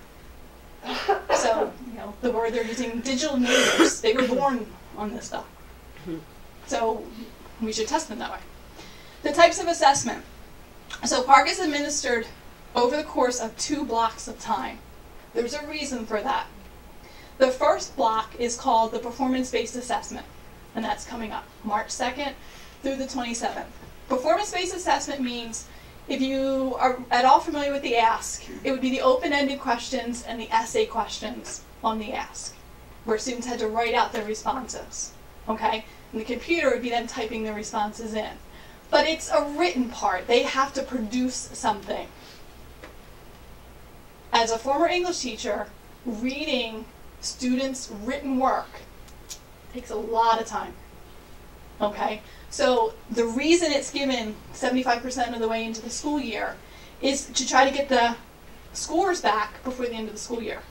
So, the word they're using, digital natives, they were born on this stuff. So we should test them that way. The types of assessment. So PARCC is administered over the course of 2 blocks of time. There's a reason for that. The first block is called the performance-based assessment, and that's coming up March 2nd through the 27th. Performance-based assessment means, if you are at all familiar with the ask, it would be the open-ended questions and the essay questions on the ask, where students had to write out their responses, okay? And the computer would be then typing the responses in. But it's a written part. They have to produce something. As a former English teacher, reading students' written work takes a lot of time, okay? So the reason it's given 75% of the way into the school year is to try to get the scores back before the end of the school year.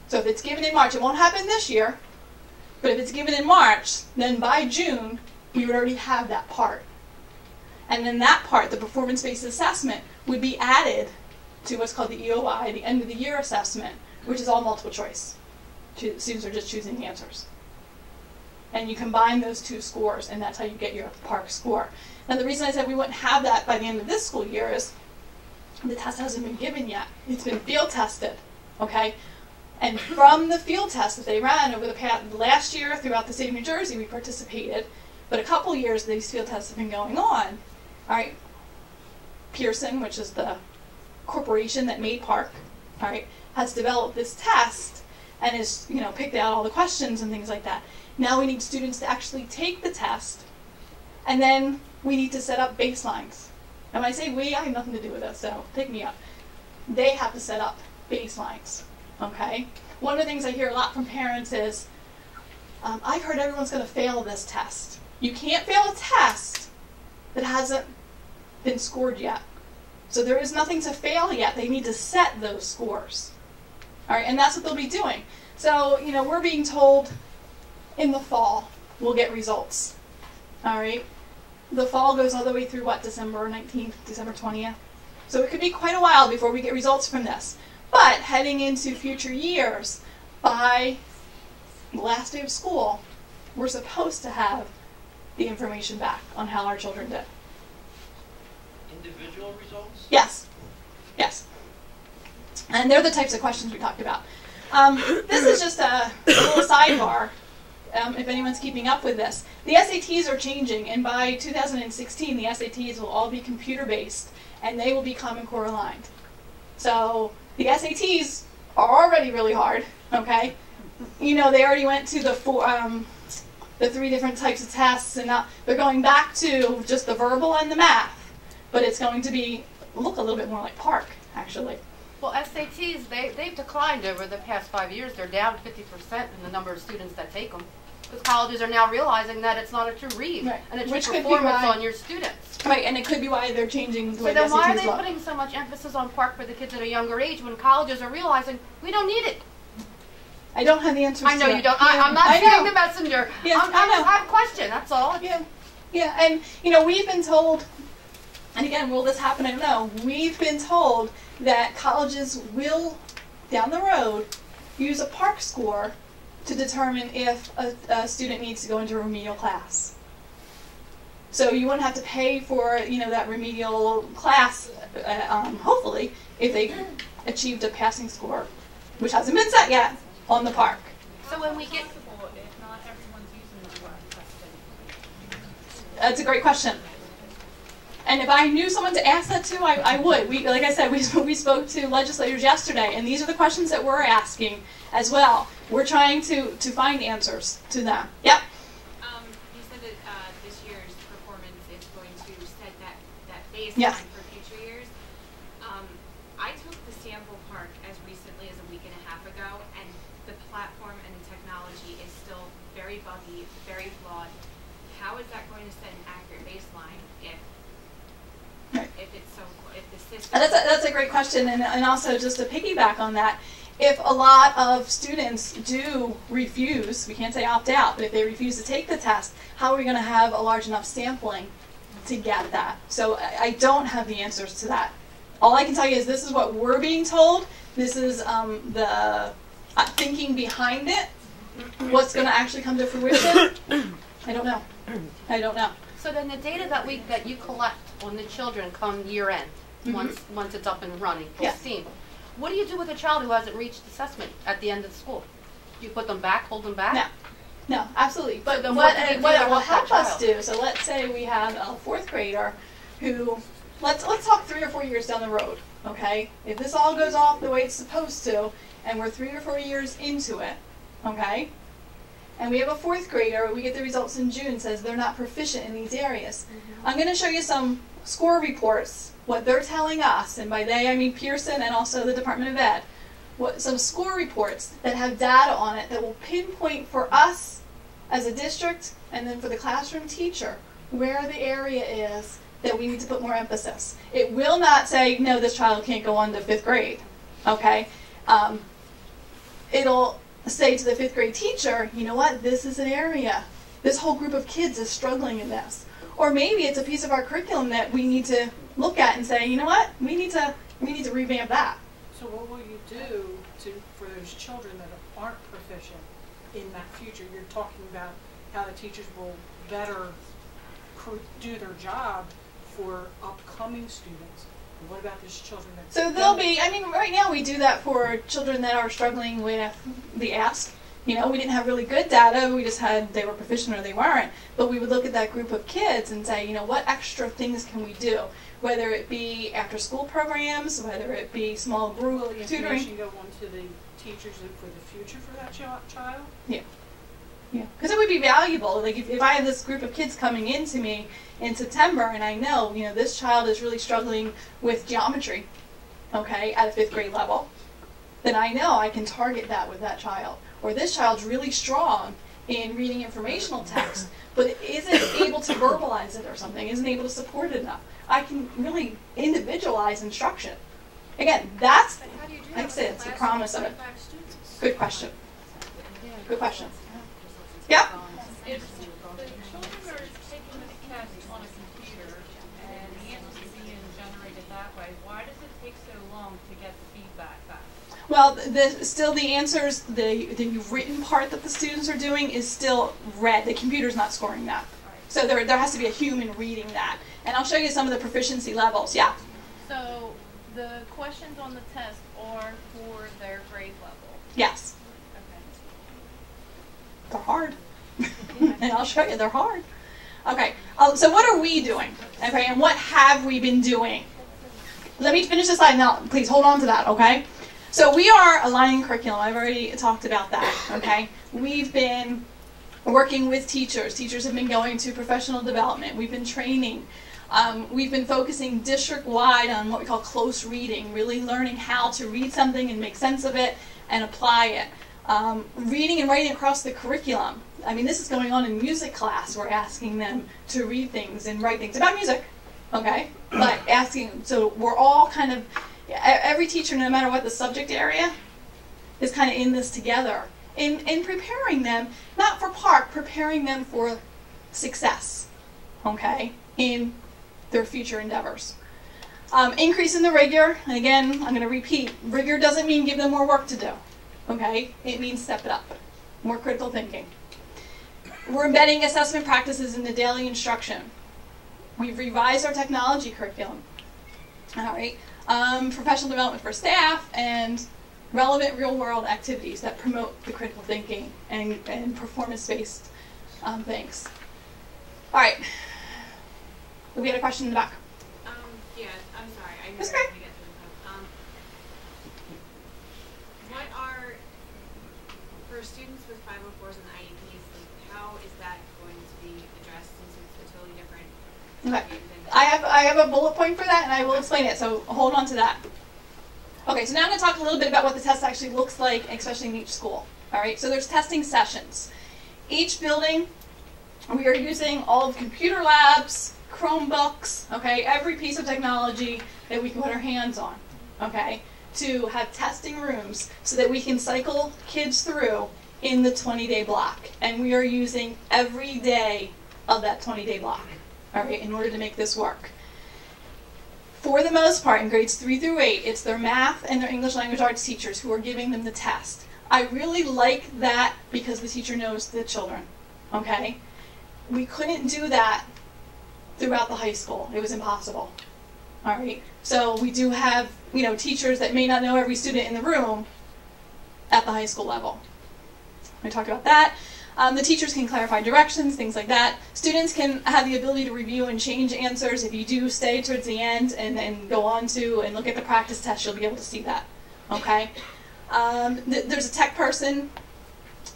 So if it's given in March, it won't happen this year, but if it's given in March, then by June, we would already have that part. And then that part, the performance-based assessment, would be added to what's called the EOI, the end of the year assessment, which is all multiple choice. Students are just choosing the answers. And you combine those 2 scores, and that's how you get your PARCC score. Now the reason I said we wouldn't have that by the end of this school year is the test hasn't been given yet. It's been field tested, okay? And from the field test that they ran over the last year throughout the state of New Jersey, we participated, but a couple years these field tests have been going on. All right, Pearson, which is the corporation that made PARCC, all right, has developed this test and has, picked out all the questions and things like that. Now we need students to actually take the test, and then we need to set up baselines. And when I say we, I have nothing to do with this, so pick me up. They have to set up baselines, okay? One of the things I hear a lot from parents is, I've heard everyone's going to fail this test. You can't fail a test that hasn't been scored yet. So there is nothing to fail yet. They need to set those scores. All right, and that's what they'll be doing. So, you know, we're being told in the fall we'll get results. All right, the fall goes all the way through what, December 19th, December 20th? So it could be quite a while before we get results from this. But heading into future years, by the last day of school, we're supposed to have the information back on how our children did. Individual results? Yes. Yes. And they're the types of questions we talked about. This is just a little sidebar, if anyone's keeping up with this. The SATs are changing, and by 2016, the SATs will all be computer-based, and they will be Common Core aligned. So the SATs are already really hard, okay? You know, they already went to the 3 different types of tests, and now they're going back to just the verbal and the math, but it's going to look a little bit more like PARCC, actually. Well, SATs, they've declined over the past 5 years. They're down 50% in the number of students that take them. Because colleges are now realizing that it's not a true read, Right. and a true Which could be performance why- on your students. Right, and it could be why they're changing the So way the then why are SATs they look. putting so much emphasis on PARCC for the kids at a younger age when colleges are realizing we don't need it? I don't have the answers I know to you that. don't. I'm not I shooting know. the messenger. Yes, I I know. have a question, that's all. Yeah, yeah, and you know, we've been told, and again, will this happen? I don't know. We've been told that colleges will, down the road, use a PARCC score to determine if a student needs to go into a remedial class. So you wouldn't have to pay for, you know, that remedial class, hopefully, if they achieved a passing score, which hasn't been set yet, on the PARCC. So when we get If not everyone's using the PARCC testing. That's a great question. And if I knew someone to ask that to, I would. Like I said, we spoke to legislators yesterday, and these are the questions that we're asking as well. We're trying to find answers to them. Yep. You said that this year's performance is going to set that baseline Yes. for future years. I took the sample PARCC as recently as a week and a half ago, and the platform and the technology is still very buggy, very flawed. How is that going to set an accurate baseline if it's so, if the system? That's a great question, and also just to piggyback on that, if a lot of students do refuse, we can't say opt out, but if they refuse to take the test, how are we going to have a large enough sampling to get that? So I don't have the answers to that. All I can tell you is this is what we're being told. This is the thinking behind it. What's going to actually come to fruition? I don't know. I don't know. So then the data that you collect on the children come year end, once it's up and running, full Yeah. steam, what do you do with a child who hasn't reached assessment at the end of the school? Do you put them back, hold them back? No, absolutely. But then what what do you do it to will help that help us child? do, so let's say we have a 4th grader who, let's talk 3 or 4 years down the road, okay? If this all goes off the way it's supposed to, and we're 3 or 4 years into it, okay? And we have a 4th grader, we get the results in June, says they're not proficient in these areas. I'm going to show you some score reports, what they're telling us, and by they I mean Pearson and also the Department of Ed, some score reports that have data on it that will pinpoint for us as a district and then for the classroom teacher where the area is that we need to put more emphasis. It will not say, no, this child can't go on to 5th grade, okay? It'll say to the 5th grade teacher, you know what, this is an area. This whole group of kids is struggling in this. Or maybe it's a piece of our curriculum that we need to look at and say, you know what, we need to revamp that. So what will you do for those children that aren't proficient in that future? You're talking about how the teachers will better do their job for upcoming students. And what about those children that... So they'll be, I mean, right now we do that for children that are struggling with the ASC. You know, we didn't have really good data, we just had they were proficient or they weren't. But we would look at that group of kids and say, you know, what extra things can we do? Whether it be after school programs, whether it be small group Will the tutoring. information go on to the teachers for the future for that child? Yeah. Yeah, because it would be valuable. Like if I have this group of kids coming into me in September and I know, you know, this child is really struggling with geometry, okay, at a 5th grade level, then I know I can target that with that child. Or this child's really strong in reading informational text, but isn't able to verbalize it or something, isn't able to support it enough. I can really individualize instruction Again, that's, How do you do like I that said, with it's the class promise of it. 25 students? Good question. Good question. Yep. If the children are taking this test on a computer and the answers are being generated that way, why does it take so long to get the feedback back? Well, still the answers, the written part that the students are doing is still read. The computer's not scoring that. So there has to be a human reading that. And I'll show you some of the proficiency levels. Yeah. So the questions on the test are for their grade level. Yes. Okay. They're hard. And I'll show you, they're hard. Okay, so what are we doing? Okay, and what have we been doing? Let me finish this slide now. Please hold on to that, okay? So we are aligning curriculum. I've already talked about that, okay? We've been working with teachers. Teachers have been going to professional development. We've been training. We've been focusing district-wide on what we call close reading, really learning how to read something and make sense of it and apply it. Reading and writing across the curriculum. I mean, this is going on in music class. We're asking them to read things and write things about music, okay? But asking, so we're all kind of, every teacher, no matter what the subject area, is kind of in this together. In preparing them, not for PARCC, preparing them for success, okay, in their future endeavors. Increase in the rigor, and again, I'm going to repeat, rigor doesn't mean give them more work to do, okay? It means step it up, more critical thinking. We're embedding assessment practices in the daily instruction. We've revised our technology curriculum, all right? Professional development for staff and relevant real-world activities that promote the critical thinking and performance-based things. All right. We had a question in the back. Yeah, I'm sorry. I That's never okay. to get to the what are, for students with 504s and IEPs, how is that going to be addressed since it's a totally different Okay. I have a bullet point for that, and I will explain it, so hold on to that. Okay, so now I'm going to talk a little bit about what the test actually looks like, especially in each school. All right, so there's testing sessions. Each building, we are using all of computer labs, Chromebooks, okay, every piece of technology that we can put our hands on, okay, to have testing rooms so that we can cycle kids through in the 20-day block. And we are using every day of that 20-day block, all right, in order to make this work. For the most part, in grades 3 through 8, it's their math and their English language arts teachers who are giving them the test. I really like that because the teacher knows the children, okay? We couldn't do that throughout the high school. It was impossible, all right? So we do have, teachers that may not know every student in the room at the high school level. We talked about that. The teachers can clarify directions, things like that. Students can have the ability to review and change answers. If you do stay towards the end and then go on to and look at the practice test, you'll be able to see that, okay? There's a tech person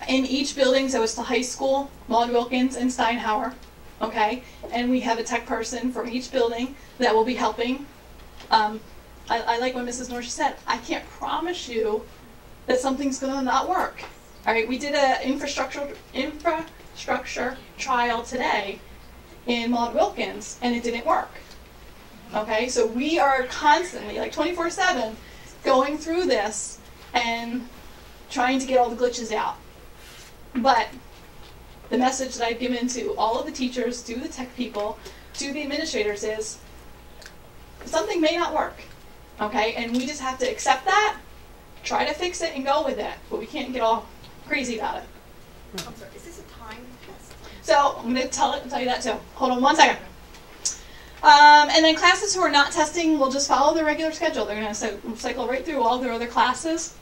in each building, so it's the high school, Maud Wilkins, and Steinhauer, okay? And we have a tech person for each building that will be helping. I like what Mrs. Norcia said. I can't promise you that something's going to not work. All right, we did an infrastructure trial today in Maud Wilkins, and it didn't work. Okay, so we are constantly, like 24/7, going through this and trying to get all the glitches out. But the message that I've given to all of the teachers, to the tech people, to the administrators is something may not work. Okay, and we just have to accept that, try to fix it, and go with it. But we can't get all crazy about it. I'm sorry, is this a timed test? So I'm going to tell you that too. Hold on one second. And then classes who are not testing will just follow their regular schedule. They're going to cycle right through all their other classes.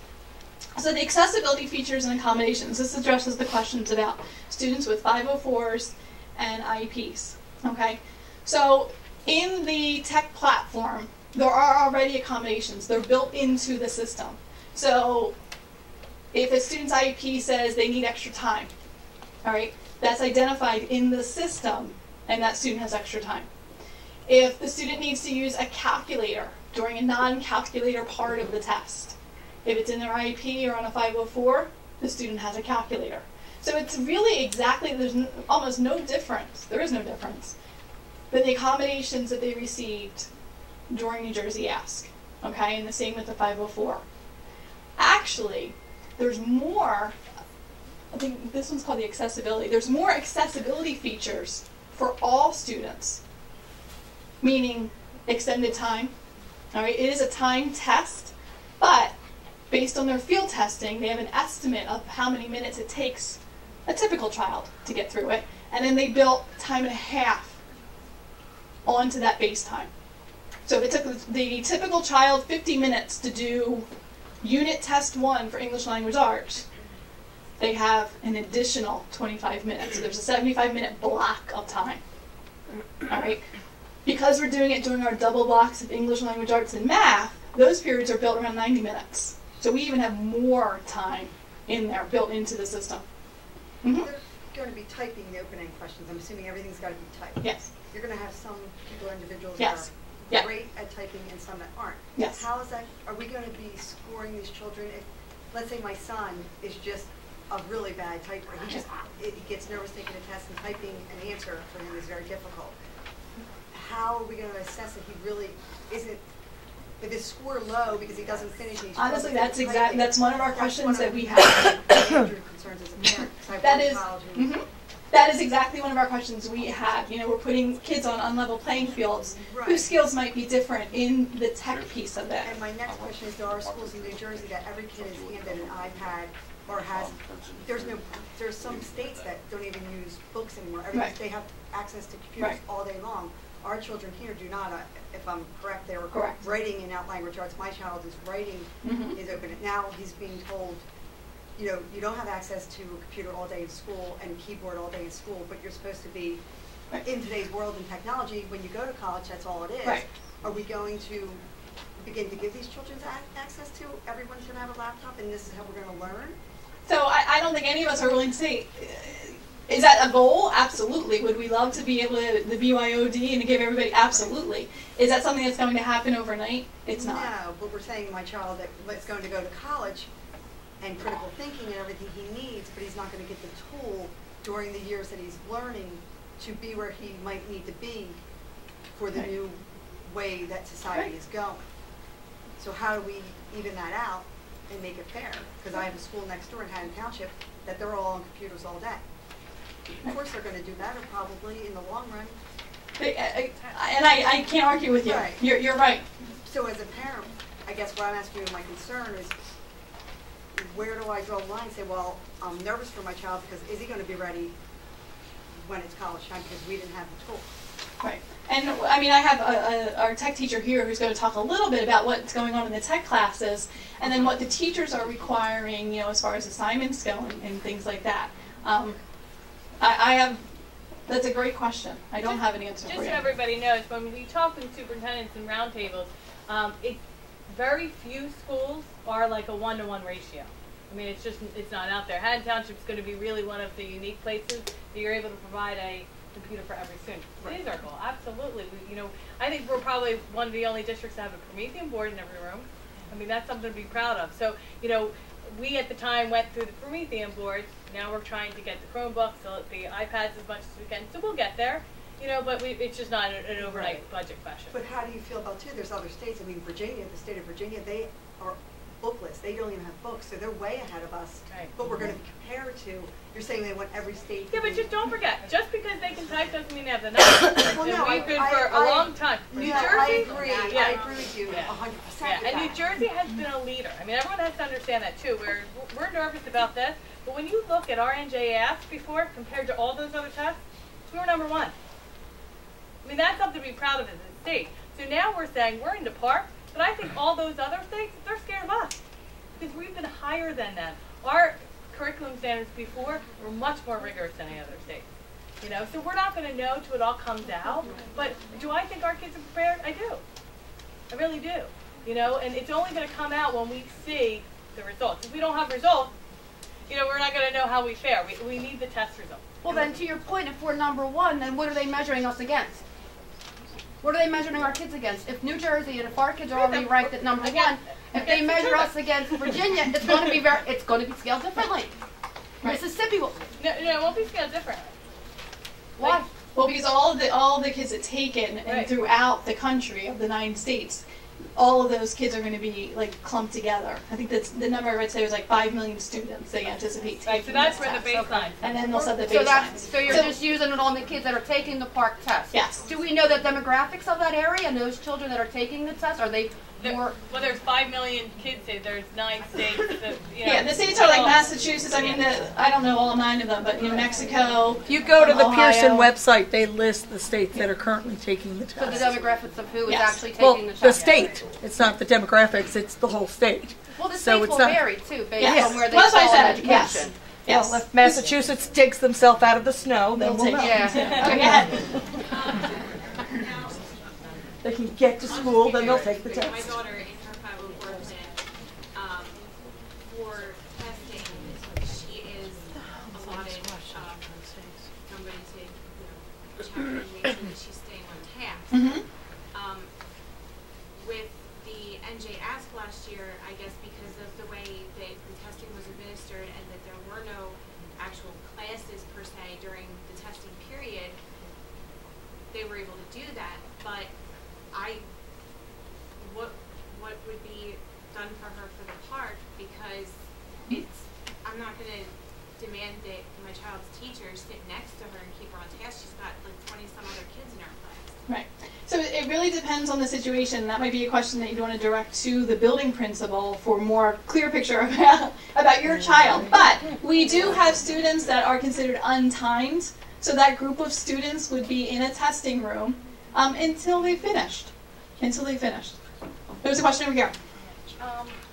So the accessibility features and accommodations. This addresses the questions about students with 504s and IEPs. Okay. So in the tech platform, there are already accommodations. They're built into the system. So if a student's IEP says they need extra time, all right, that's identified in the system, and that student has extra time. If the student needs to use a calculator during a non-calculator part of the test, if it's in their IEP or on a 504, the student has a calculator. So it's really exactly, there's almost no difference, there is no difference, than the accommodations that they received during New Jersey Ask. okay, and the same with the 504. Actually, there's more, I think this one's called the accessibility. There's more accessibility features for all students, meaning extended time. All right, it is a time test, but based on their field testing, they have an estimate of how many minutes it takes a typical child to get through it, and then they built time and a half onto that base time. So if it took the typical child 50 minutes to do unit test 1 for English language arts, they have an additional 25 minutes. So there's a 75-minute block of time. All right? Because we're doing it during our double blocks of English language arts and math, those periods are built around 90 minutes. So we even have more time in there built into the system. Mm-hmm. They're going to be typing the open-end questions. I'm assuming everything's got to be typed. Yes. You're going to have some people, individuals Yes. that are great at typing and some that aren't. Yes. How is that, are we going to be scoring these children? If, let's say my son is just a really bad typer. He gets nervous taking a test, and typing an answer for him is very difficult. How are we going to assess if he really isn't, if his score low because he doesn't finish? Honestly, that's one of our questions that we have. Concerns as a parent. That is exactly one of our questions we have. You know, we're putting kids on unlevel playing fields whose skills might be different in the tech piece of it. And my next question is, there are schools in New Jersey that every kid is handed an iPad or has, there's some states that don't even use books anymore. They have access to computers all day long. Our children here do not, if I'm correct, they were writing in out language arts. My child is writing is open. Now he's being told, you know, you don't have access to a computer all day in school and a keyboard all day in school, but you're supposed to be in today's world and technology. When you go to college, that's all it is. Are we going to begin to give these children access to, everyone's going to have a laptop and this is how we're going to learn? So I don't think any of us are willing to say, is that a goal? Absolutely. Would we love to be able to, the BYOD and to give everybody? Absolutely. Is that something that's going to happen overnight? It's not. No, but we're saying my child that's going to go to college and critical thinking and everything he needs, but he's not going to get the tool during the years that he's learning to be where he might need to be for the new way that society is going. So how do we even that out and make it fair? Because I have a school next door in Haddon Township that they're all on computers all day. Of course they're going to do better probably in the long run. And I can't argue with you. You're right. So as a parent, I guess what I'm asking you, my concern is, where do I draw the line and say, well, I'm nervous for my child because is he going to be ready when it's college time because we didn't have the tool? Right. And I mean, I have our tech teacher here who's going to talk a little bit about what's going on in the tech classes and then what the teachers are requiring, you know, as far as assignments go and things like that. That's a great question. I don't have an answer for you. Just so everybody knows, when we talk with superintendents and roundtables, very few schools are like a 1-to-1 ratio. I mean, it's not out there. Haddon Township is going to be really one of the unique places that you're able to provide a computer for every student. It is our goal, absolutely. I think we're probably one of the only districts to have a Promethean board in every room. I mean, that's something to be proud of. So, we at the time went through the Promethean boards. Now we're trying to get the Chromebooks, the iPads as much as we can. So we'll get there, but it's just not an overnight budget question. But how do you feel about, too, there's other states. I mean, Virginia, the state of Virginia, they are bookless. They don't even have books, so they're way ahead of us. But we're going to be compared to, you're saying they want every state to but just don't forget, just because they can type doesn't mean they have the knowledge. We've been for a long time. New Jersey, I agree with you 100%. And New Jersey has been a leader. I mean, everyone has to understand that too. We're nervous about this, but when you look at our NJAS before compared to all those other tests, we were #1. I mean, that's something to be proud of as a state. So now we're saying we're into PARCC, but I think all those other states, they're scared of us because we've been higher than them. Our curriculum standards before were much more rigorous than any other states. So we're not going to know till it all comes out. But do I think our kids are prepared? I do. I really do. And it's only going to come out when we see the results. If we don't have results, we're not going to know how we fare. We need the test results. Well, then, to your point, if we're #1, then what are they measuring us against? What are they measuring our kids against? If New Jersey and if our kids are already ranked at #1, if they measure us against Virginia, it's going to be scaled differently. Mississippi will. No, it won't be scaled differently. Why? Well, because all the kids that take it and throughout the country of the 9 states, all of those kids are going to be like clumped together. I think that's the number I read today was like 5 million students they anticipate taking. Right, so that's this where the test. baseline. And then they'll set the baselines. So you're just using it on the kids that are taking the PARCC test? Yes. Do we know the demographics of that area and those children that are taking the test? Are they more? Well, there's 5 million kids here. There's 9 states. That, you know, Yeah, the states are like Massachusetts. I mean, I don't know all 9 of them, but New Mexico. You go to the Ohio. Pearson website, they list the states that are currently taking the So the test. demographics of who is Yes. actually Well, taking the test? the state. It's not the demographics, it's the whole state. Well, the So states it's will not- vary too, based Yes. on where they Well, that's fall what I in said. education. Yes. Well, if Massachusetts digs themselves out of the snow, then They'll we'll take know. it. Yeah. Okay, go ahead. They can get to school, then they'll take the My test. daughter in her 504 plan, for testing, she is allotted somebody to, check and make sure that she's staying on task. Mm-hmm. With the NJ Ask last year, I guess because of the way that the testing was administered and that there were no actual classes per se during the testing period, they were able to do that. But what would be done for her for the PARCC, because I'm not going to demand that my child's teacher sit next to her and keep her on task. She's got like 20 some other kids in her class. Right. So it really depends on the situation. That might be a question that you'd want to direct to the building principal for more clear picture about your child. But we do have students that are considered untimed. So that group of students would be in a testing room until they finished. There's a question over here.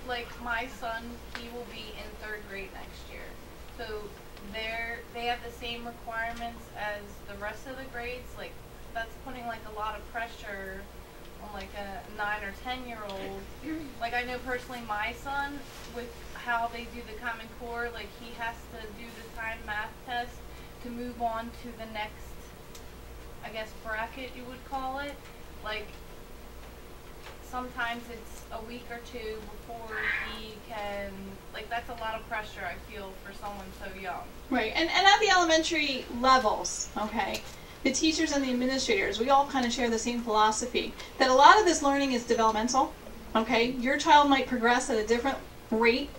Like my son, he will be in 3rd grade next year. So they have the same requirements as the rest of the grades. Like that's putting like a lot of pressure on like a 9 or 10-year-old. Like I know personally my son, with how they do the Common Core, like he has to do the timed math test to move on to the next, I guess, bracket you would call it. Like sometimes it's a week or 2 before he can, like that's a lot of pressure I feel for someone so young. Right, and at the elementary levels, okay, the teachers and the administrators, we all kind of share the same philosophy that a lot of this learning is developmental, okay? Your child might progress at a different rate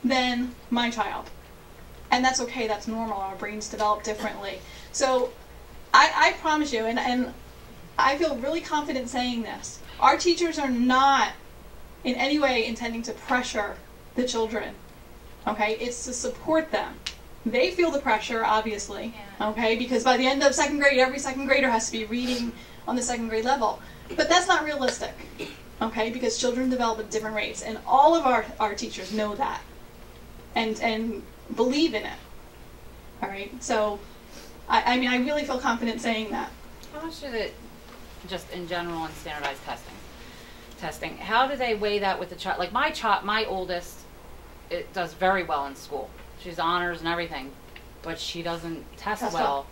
than my child, and that's okay, that's normal, our brains develop differently. So I promise you, and I feel really confident saying this, our teachers are not in any way intending to pressure the children, okay? It's to support them. They feel the pressure, obviously, okay? Because by the end of 2nd grade, every 2nd grader has to be reading on the 2nd grade level. But that's not realistic, okay? Because children develop at different rates, and all of our teachers know that and believe in it, all right? So, I mean, I really feel confident saying that. How much is it, just in general, on standardized testing? How do they weigh that with the child? Like my oldest, it does very well in school. She's honors and everything, but she doesn't test well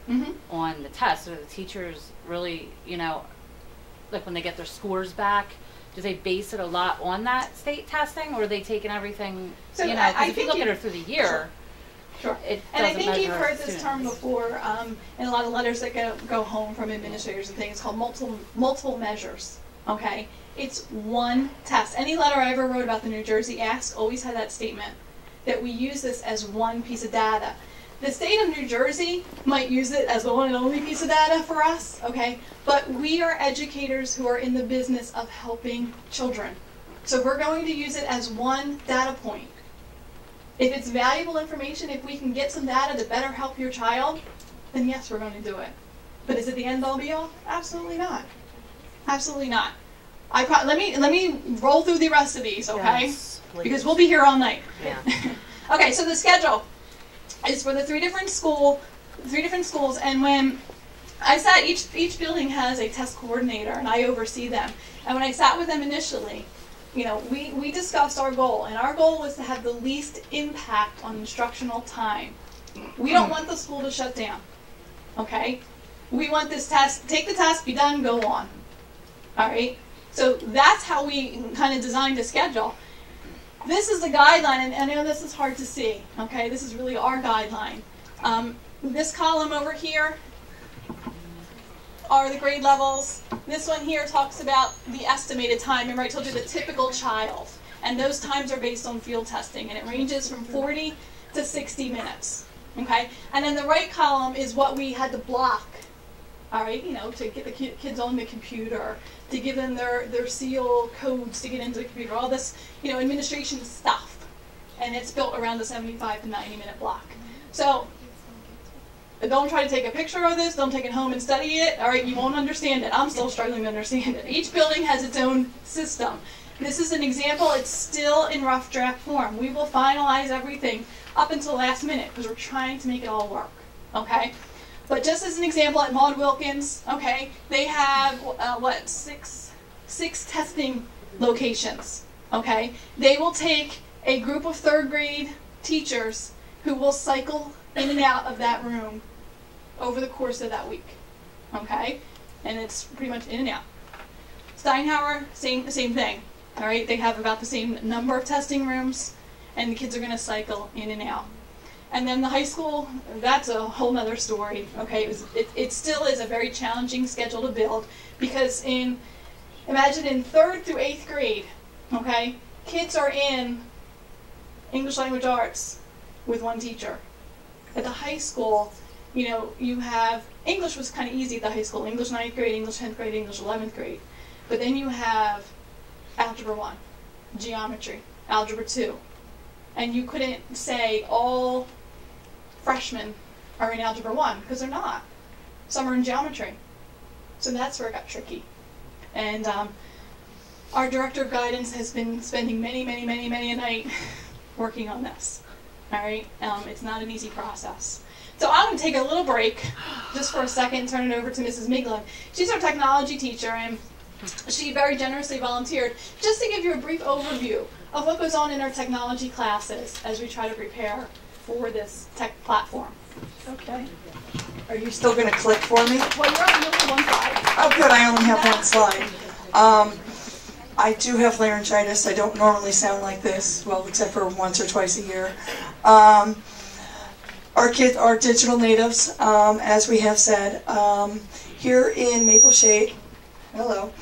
on the test. So the teachers really, like when they get their scores back, do they base it a lot on that state testing, or are they taking everything, So because if you look at her through the year, Sure. it And I doesn't think you've measure heard this term before in a lot of letters that go home from administrators and things. It's called multiple measures, okay? It's one test. Any letter I ever wrote about the New Jersey Ask always had that statement, that we use this as one piece of data. The state of New Jersey might use it as the one and only piece of data for us, okay? But we are educators who are in the business of helping children. So we're going to use it as one data point. If it's valuable information, if we can get some data to better help your child, then yes, we're going to do it. But is it the end all be all? Absolutely not. Absolutely not. Let me roll through the rest of these, okay? Yes, please. Because we'll be here all night. Yeah. Okay, so the schedule is for the three different schools, and when I sat, each building has a test coordinator, and I oversee them. And when I sat with them initially, we discussed our goal, and our goal was to have the least impact on instructional time. We don't want the school to shut down, okay? We want this test, take the test, be done, go on, all right? So that's how we kind of designed a schedule. This is the guideline, and I know this is hard to see, okay? This is really our guideline. This column over here are the grade levels. This one here talks about the estimated time. Remember I told you the typical child. And those times are based on field testing. And it ranges from 40 to 60 minutes. Okay? And then the right column is what we had to block. All right, you know, to get the kids on the computer, to give them their seal codes to get into the computer, all this, you know, administration stuff. And it's built around the 75 to 90 minute block. So don't try to take a picture of this, don't take it home and study it. All right, you won't understand it. I'm still struggling to understand it. Each building has its own system. This is an example. It's still in rough draft form. We will finalize everything up until the last minute because we're trying to make it all work. Okay? But just as an example, at Maud Wilkins, okay, they have, six testing locations, okay? They will take a group of third grade teachers who will cycle in and out of that room over the course of that week, okay? And it's pretty much in and out. Steinhauer, same thing, all right? They have about the same number of testing rooms, and the kids are going to cycle in and out. And then the high school, that's a whole nother story, okay? It still is a very challenging schedule to build because imagine in 3rd through 8th grade, okay? Kids are in English language arts with one teacher. At the high school, you know, you have, English was kind of easy at the high school. English 9th grade, English 10th grade, English 11th grade. But then you have Algebra 1, Geometry, Algebra 2. And you couldn't say all freshmen are in Algebra 1, because they're not. Some are in Geometry. So that's where it got tricky. And our Director of Guidance has been spending many a night working on this. All right? It's not an easy process. So I'm going to take a little break just for a second and turn it over to Mrs. Miglin. She's our technology teacher, and she very generously volunteered just to give you a brief overview of what goes on in our technology classes as we try to prepare for this tech platform. Okay. Are you still going to click for me? Well, you're on the one slide. Oh, good. I only have one slide. I do have laryngitis. I don't normally sound like this, well, except for once or twice a year. Our kids are digital natives, as we have said. Here in Maple Shade, hello.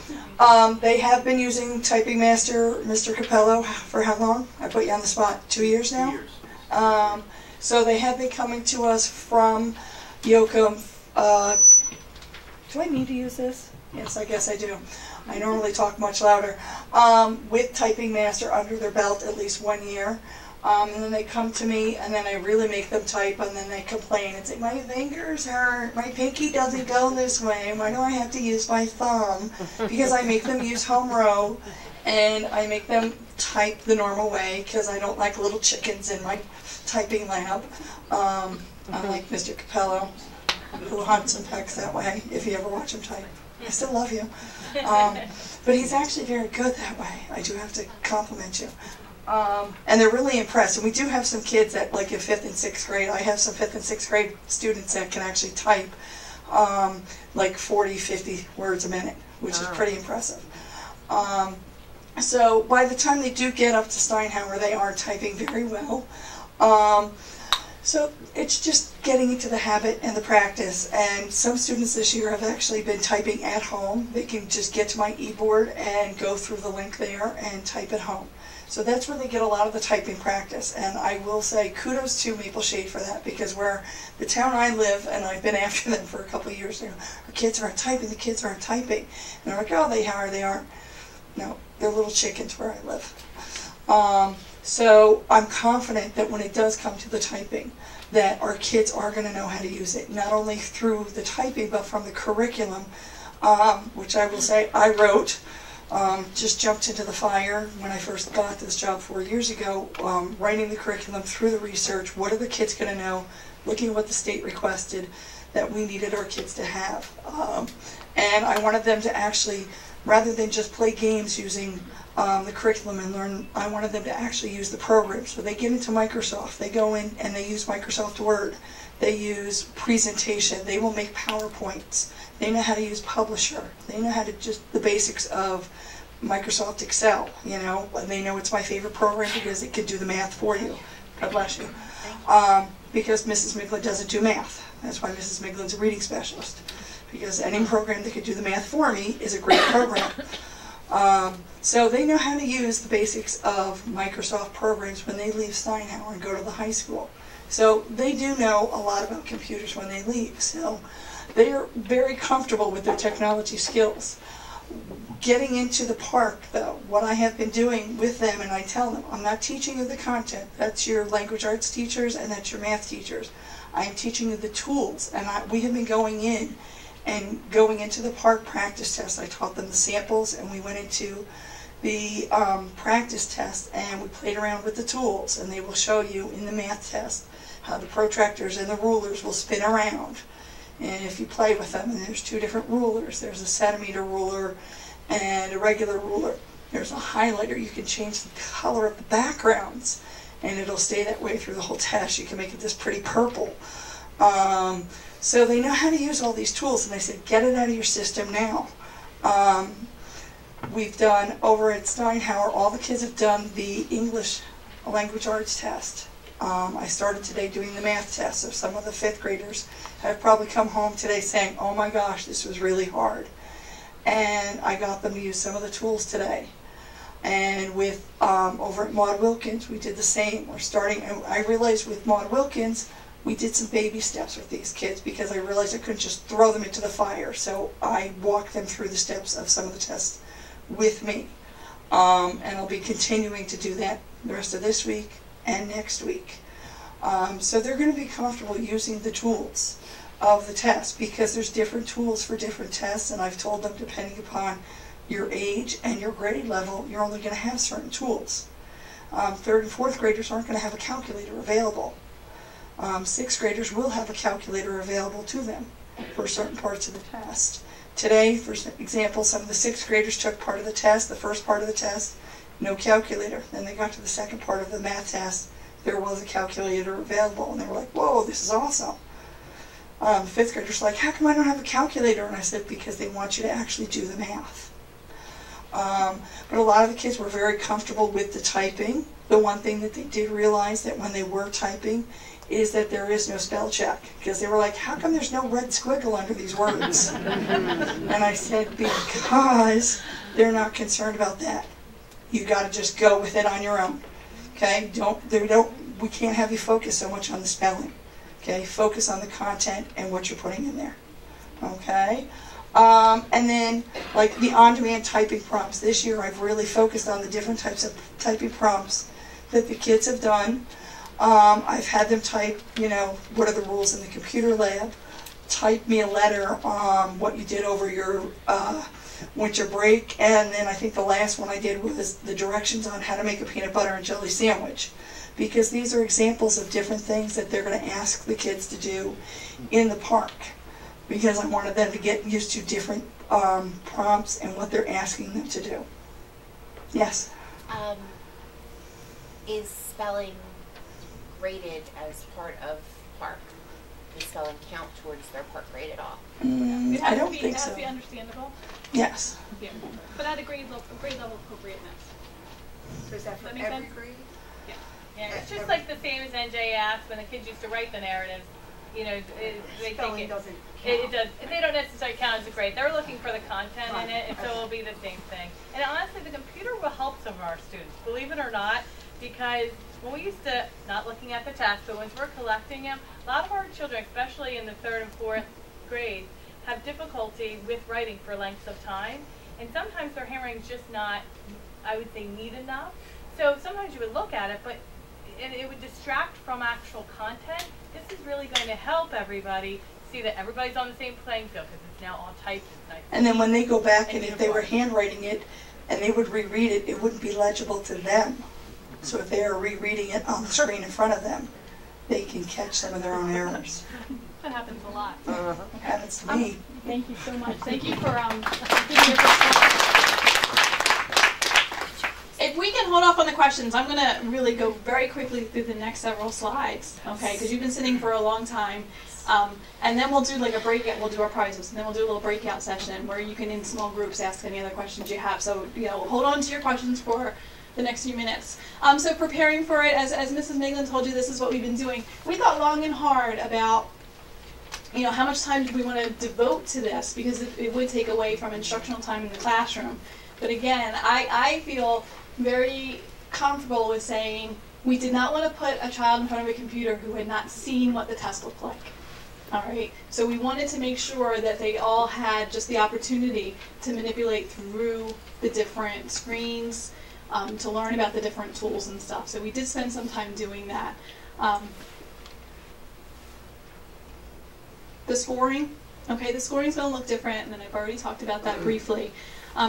They have been using Typing Master, Mr. Capello, for how long? I put you on the spot. 2 years now? 2 years. So they have been coming to us from Yoakum. Do I need to use this? Yes, I guess I do. I normally talk much louder. With Typing Master under their belt at least 1 year. And then they come to me, and then I really make them type, and then they complain and say, my fingers hurt, my pinky doesn't go this way, why do I have to use my thumb? Because I make them use home row, and I make them type the normal way, because I don't like little chickens in my typing lab. Unlike Mr. Capello, who hunts and pecks that way, if you ever watch him type. I still love you. But he's actually very good that way. I do have to compliment you. And they're really impressed. And we do have some kids that, like in 5th and 6th grade, I have some 5th and 6th grade students that can actually type like 40, 50 words a minute, which is pretty impressive. So by the time they do get up to Steinhauer, they are typing very well. So it's just getting into the habit and the practice. And some students this year have actually been typing at home. They can just get to my e-board and go through the link there and type at home. So that's where they get a lot of the typing practice. And I will say kudos to Maple Shade for that, because where the town I live, and I've been after them for a couple of years now, our kids aren't typing, the kids aren't typing. And they're like, oh, they are, they aren't. No, they're little chickens where I live. So I'm confident that when it does come to the typing, that our kids are going to know how to use it, not only through the typing, but from the curriculum, which I will say I wrote. Just jumped into the fire when I first got this job 4 years ago, writing the curriculum through the research. What are the kids going to know? Looking at what the state requested that we needed our kids to have. And I wanted them to actually, rather than just play games using the curriculum and learn, I wanted them to actually use the program. So they get into Microsoft, they go in and they use Microsoft Word, they use presentation, they will make PowerPoints, they know how to use Publisher, they know how to just the basics of Microsoft Excel, you know, they know it's my favorite program because it can do the math for you. God bless you. Because Mrs. Miglin doesn't do math. That's why Mrs. Miglin's a reading specialist. because any program that could do the math for me is a great program. So they know how to use the basics of Microsoft programs when they leave Steinhauer and go to the high school. So they do know a lot about computers when they leave. So they're very comfortable with their technology skills. Getting into the park, though, what I have been doing with them, and I tell them, I'm not teaching you the content. That's your language arts teachers and that's your math teachers. I am teaching you the tools, and we have been going into the park practice test. I taught them the samples, and we went into the practice test, and we played around with the tools, and they will show you in the math test how the protractors and the rulers will spin around. And if you play with them, and there's two different rulers, there's a centimeter ruler and a regular ruler. There's a highlighter. You can change the color of the backgrounds, and it'll stay that way through the whole test. You can make it this pretty purple. So they know how to use all these tools, and I said, get it out of your system now. We've done, over at Steinhauer, all the kids have done the English language arts test. I started today doing the math test, so some of the 5th graders have probably come home today saying, oh my gosh, this was really hard. And I got them to use some of the tools today. And with over at Maud Wilkins, we did the same. We're starting, and I realized with Maud Wilkins, we did some baby steps with these kids because I realized I couldn't just throw them into the fire. So I walked them through the steps of some of the tests with me. And I'll be continuing to do that the rest of this week and next week. So they're going to be comfortable using the tools of the test because there's different tools for different tests, and I've told them depending upon your age and your grade level, you're only going to have certain tools. 3rd and 4th graders aren't going to have a calculator available. 6th graders will have a calculator available to them for certain parts of the test. Today, for example, some of the 6th graders took part of the test, the first part of the test, no calculator. Then they got to the second part of the math test, there was a calculator available, and they were like, whoa, this is awesome. 5th graders were like, how come I don't have a calculator? And I said, because they want you to actually do the math. But a lot of the kids were very comfortable with the typing. The one thing that they did realize that when they were typing is that there is no spell check, because they were like, how come there's no red squiggle under these words? And I said, because they're not concerned about that. You got to just go with it on your own. Okay? We can't have you focus so much on the spelling. Okay? Focus on the content and what you're putting in there. Okay? And then, like the on-demand typing prompts. This year I've really focused on the different types of typing prompts that the kids have done. I've had them type, what are the rules in the computer lab, type me a letter on what you did over your winter break, and then I think the last one I did was the directions on how to make a peanut butter and jelly sandwich. Because these are examples of different things that they're going to ask the kids to do in the park. Because I wanted them to get used to different prompts and what they're asking them to do. Yes? Is spelling graded as part of PARCC? Does spelling count towards their PARCC grade at all? I don't think so. It has to be understandable. Yes. Yeah. But at a grade level appropriateness. So is that for Does that make every sense? grade? Yeah, it's just like the same as NJS when the kids used to write the narratives. They Spelling think doesn't it does. They don't necessarily count as a grade. They're looking for the content in it, and so it'll be the same thing. And honestly, the computer will help some of our students, believe it or not, because when we used to, not looking at the test, but once we're collecting them, a lot of our children, especially in the 3rd and 4th grades, have difficulty with writing for lengths of time. And sometimes their handwriting's just not, I would say, neat enough. So sometimes you would look at it, but it would distract from actual content. This is really going to help everybody see that everybody's on the same playing field because it's now all typed. It's nice. And then when they go back and if they were handwriting it and they would reread it, it wouldn't be legible to them. So if they are rereading it on the screen in front of them, they can catch some of their own errors. That happens a lot. It happens to me. Thank you so much. Thank you for giving me a If we can hold off on the questions, I'm going to really go very quickly through the next several slides, okay? Because you've been sitting for a long time. And then we'll do like a breakout, we'll do our prizes, and then we'll do a little breakout session where you can, in small groups, ask any other questions you have. So, hold on to your questions for the next few minutes. So preparing for it, as Mrs. Miglin told you, this is what we've been doing. We thought long and hard about how much time do we want to devote to this, because it would take away from instructional time in the classroom. But again, I feel very comfortable with saying we did not want to put a child in front of a computer who had not seen what the test looked like. All right, so we wanted to make sure that they all had just the opportunity to manipulate through the different screens, to learn about the different tools and stuff. So we did spend some time doing that. The scoring, okay, the scoring is going to look different, and I've already talked about that briefly.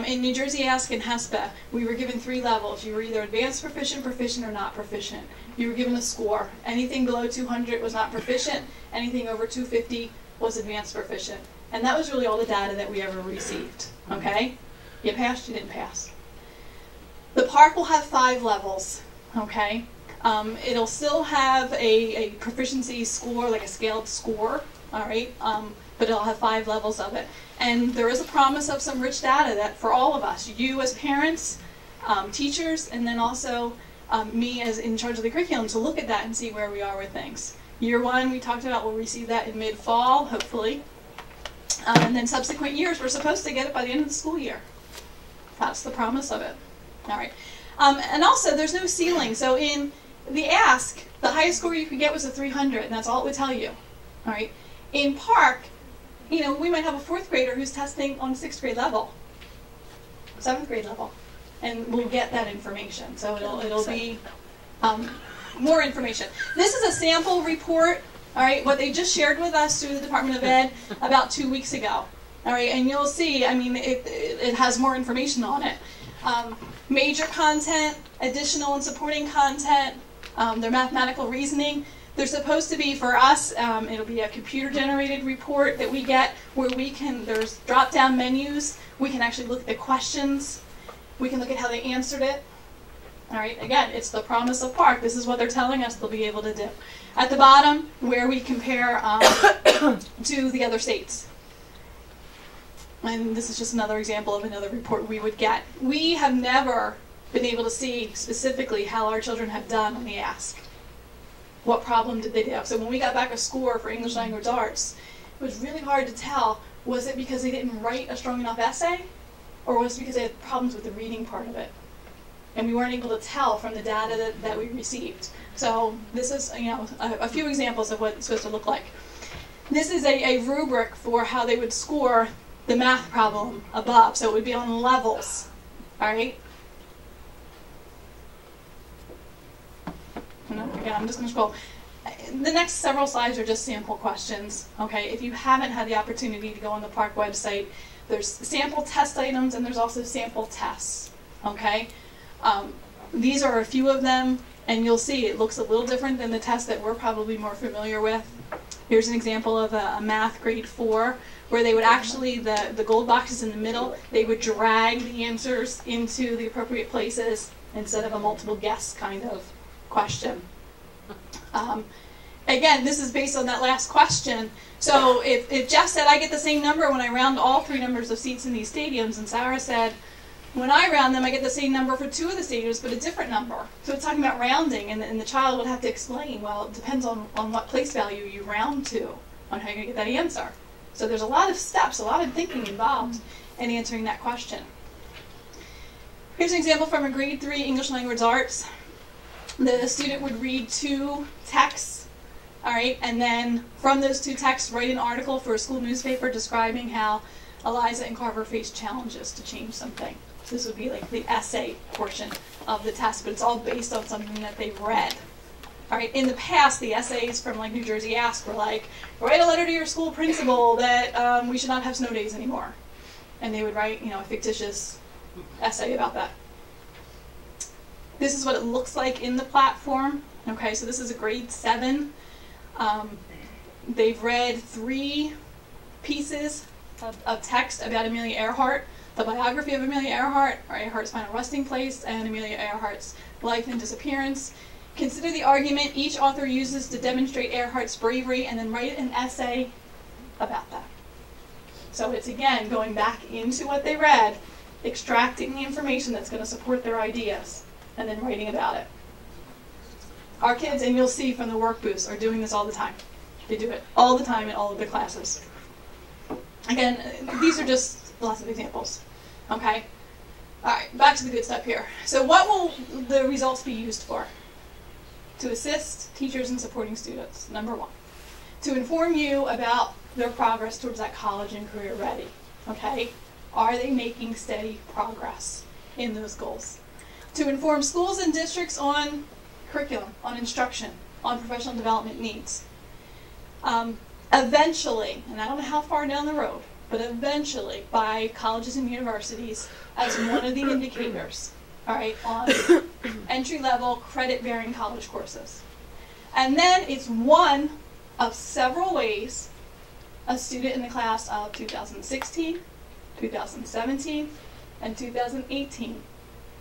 In New Jersey Ask and HESPA, we were given 3 levels. You were either advanced proficient, proficient, or not proficient. You were given a score. Anything below 200 was not proficient. Anything over 250 was advanced proficient. And that was really all the data that we ever received, okay? You passed, you didn't pass. The PARCC will have 5 levels, okay? It'll still have a proficiency score, like a scaled score, all right? But it'll have 5 levels of it. And there is a promise of some rich data that for all of us, you as parents, teachers, and then also me as in charge of the curriculum, to look at that and see where we are with things. Year 1, we talked about, we'll receive that in mid-fall, hopefully. And then subsequent years, we're supposed to get it by the end of the school year. That's the promise of it. All right. And also, there's no ceiling. So in the Ask, the highest score you could get was a 300, and that's all it would tell you. All right. In PARCC, we might have a 4th grader who's testing on 6th grade level, 7th grade level, and we'll get that information. So it'll be more information. This is a sample report, all right, what they just shared with us through the Department of Ed about 2 weeks ago. All right, and you'll see, I mean, it has more information on it. Major content, additional and supporting content, their mathematical reasoning. They're supposed to be, for us, it'll be a computer-generated report that we get where there's drop-down menus. We can actually look at the questions. We can look at how they answered it. All right, again, it's the promise of PARCC. This is what they're telling us they'll be able to do. At the bottom, where we compare to the other states. And this is just another example of another report we would get. We have never been able to see specifically how our children have done on the Ask. What problem did they do? So when we got back a score for English Language Arts, it was really hard to tell, was it because they didn't write a strong enough essay, or was it because they had problems with the reading part of it? And we weren't able to tell from the data that we received. So this is a few examples of what it's supposed to look like. This is a rubric for how they would score the math problem above. So it would be on levels, all right? Again, I'm just going to scroll. The next several slides are just sample questions, okay? If you haven't had the opportunity to go on the PARCC website, there's sample test items and there's also sample tests, okay? These are a few of them, and you'll see it looks a little different than the test that we're probably more familiar with. Here's an example of a math grade 4, where they would actually, the gold boxes in the middle, they would drag the answers into the appropriate places instead of a multiple guess kind of question. Again, this is based on that last question. So if Jeff said, I get the same number when I round all 3 numbers of seats in these stadiums, and Sarah said, when I round them, I get the same number for 2 of the stadiums, but a different number. So it's talking about rounding, and the child would have to explain, well, it depends on what place value you round to, on how you're going to get that answer. So there's a lot of steps, a lot of thinking involved in answering that question. Here's an example from a grade 3 English Language Arts. The student would read 2 texts, all right, and then from those 2 texts, write an article for a school newspaper describing how Eliza and Carver faced challenges to change something. So this would be like the essay portion of the test, but it's all based on something that they've read. All right, in the past, the essays from like New Jersey Ask were like, write a letter to your school principal that we should not have snow days anymore. And they would write, a fictitious essay about that. This is what it looks like in the platform. Okay, so this is a grade 7. They've read 3 pieces of text about Amelia Earhart, the biography of Amelia Earhart, or Earhart's final resting place, and Amelia Earhart's life and disappearance. Consider the argument each author uses to demonstrate Earhart's bravery, and then write an essay about that. So it's, again, going back into what they read, extracting the information that's going to support their ideas, and then writing about it. Our kids, and you'll see from the work booths, are doing this all the time. They do it all the time in all of their classes. Again, these are just lots of examples. Okay? Alright, back to the good stuff here. So what will the results be used for? To assist teachers in supporting students, number one. To inform you about their progress towards that college and career ready. Okay? Are they making steady progress in those goals? To inform schools and districts on curriculum, on instruction, on professional development needs. Eventually, and I don't know how far down the road, but eventually by colleges and universities as one of the indicators, all right, on entry-level credit-bearing college courses. And then it's one of several ways a student in the class of 2016, 2017, and 2018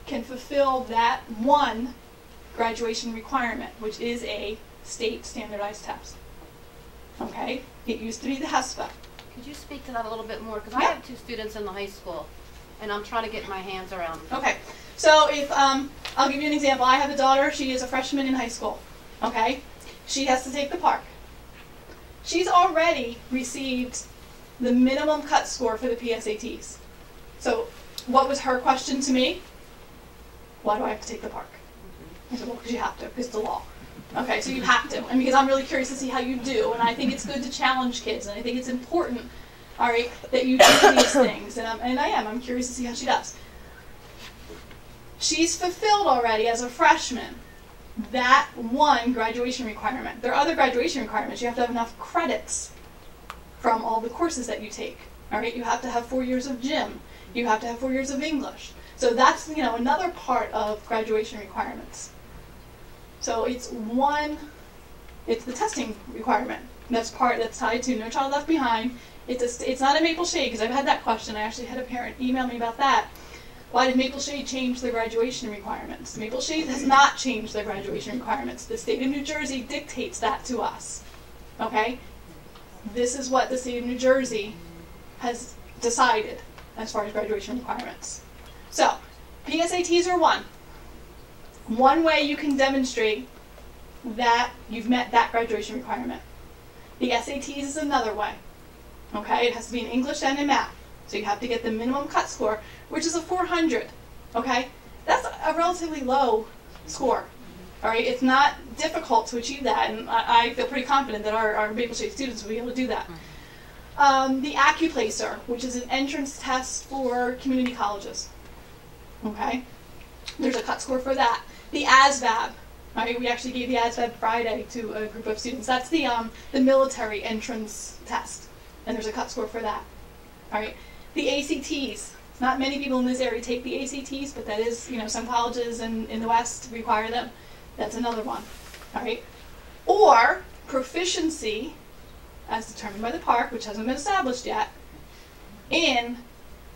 can fulfill that one graduation requirement, which is a state standardized test. Okay? It used to be the HESPA. Could you speak to that a little bit more? Because I Yeah. have 2 students in the high school, and I'm trying to get my hands around them. Okay. So if, I'll give you an example. I have a daughter, she is a freshman in high school. Okay? She has to take the PARCC. She's already received the minimum cut score for the PSATs. So what was her question to me? Why do I have to take the PARCC? I said, well, because you have to, because it's the law. Okay, so you have to. And because I'm really curious to see how you do, and I think it's good to challenge kids, and I think it's important, all right, that you do these things. And I'm curious to see how she does. She's fulfilled already as a freshman that one graduation requirement. There are other graduation requirements. You have to have enough credits from all the courses that you take. All right, you have to have 4 years of gym. You have to have 4 years of English. So that's, another part of graduation requirements. So it's the testing requirement. That's tied to No Child Left Behind. It's not a Maple Shade, because I've had that question. I actually had a parent email me about that. Why did Maple Shade change the graduation requirements? Maple Shade has not changed the graduation requirements. The state of New Jersey dictates that to us. Okay? This is what the state of New Jersey has decided as far as graduation requirements. So, PSATs are one way you can demonstrate that you've met that graduation requirement. The SATs is another way. Okay? It has to be in English and in math. So you have to get the minimum cut score, which is a 400. Okay? That's a relatively low score. All right? It's not difficult to achieve that, and I feel pretty confident that our Maple Shade students will be able to do that. The AccuPlacer, which is an entrance test for community colleges. Okay? There's a cut score for that. The ASVAB. All right? We actually gave the ASVAB Friday to a group of students. That's the military entrance test, and there's a cut score for that. All right? The ACTs. Not many people in this area take the ACTs, but that is, some colleges in the West require them. That's another one. All right? Or proficiency, as determined by the PARCC, which hasn't been established yet, in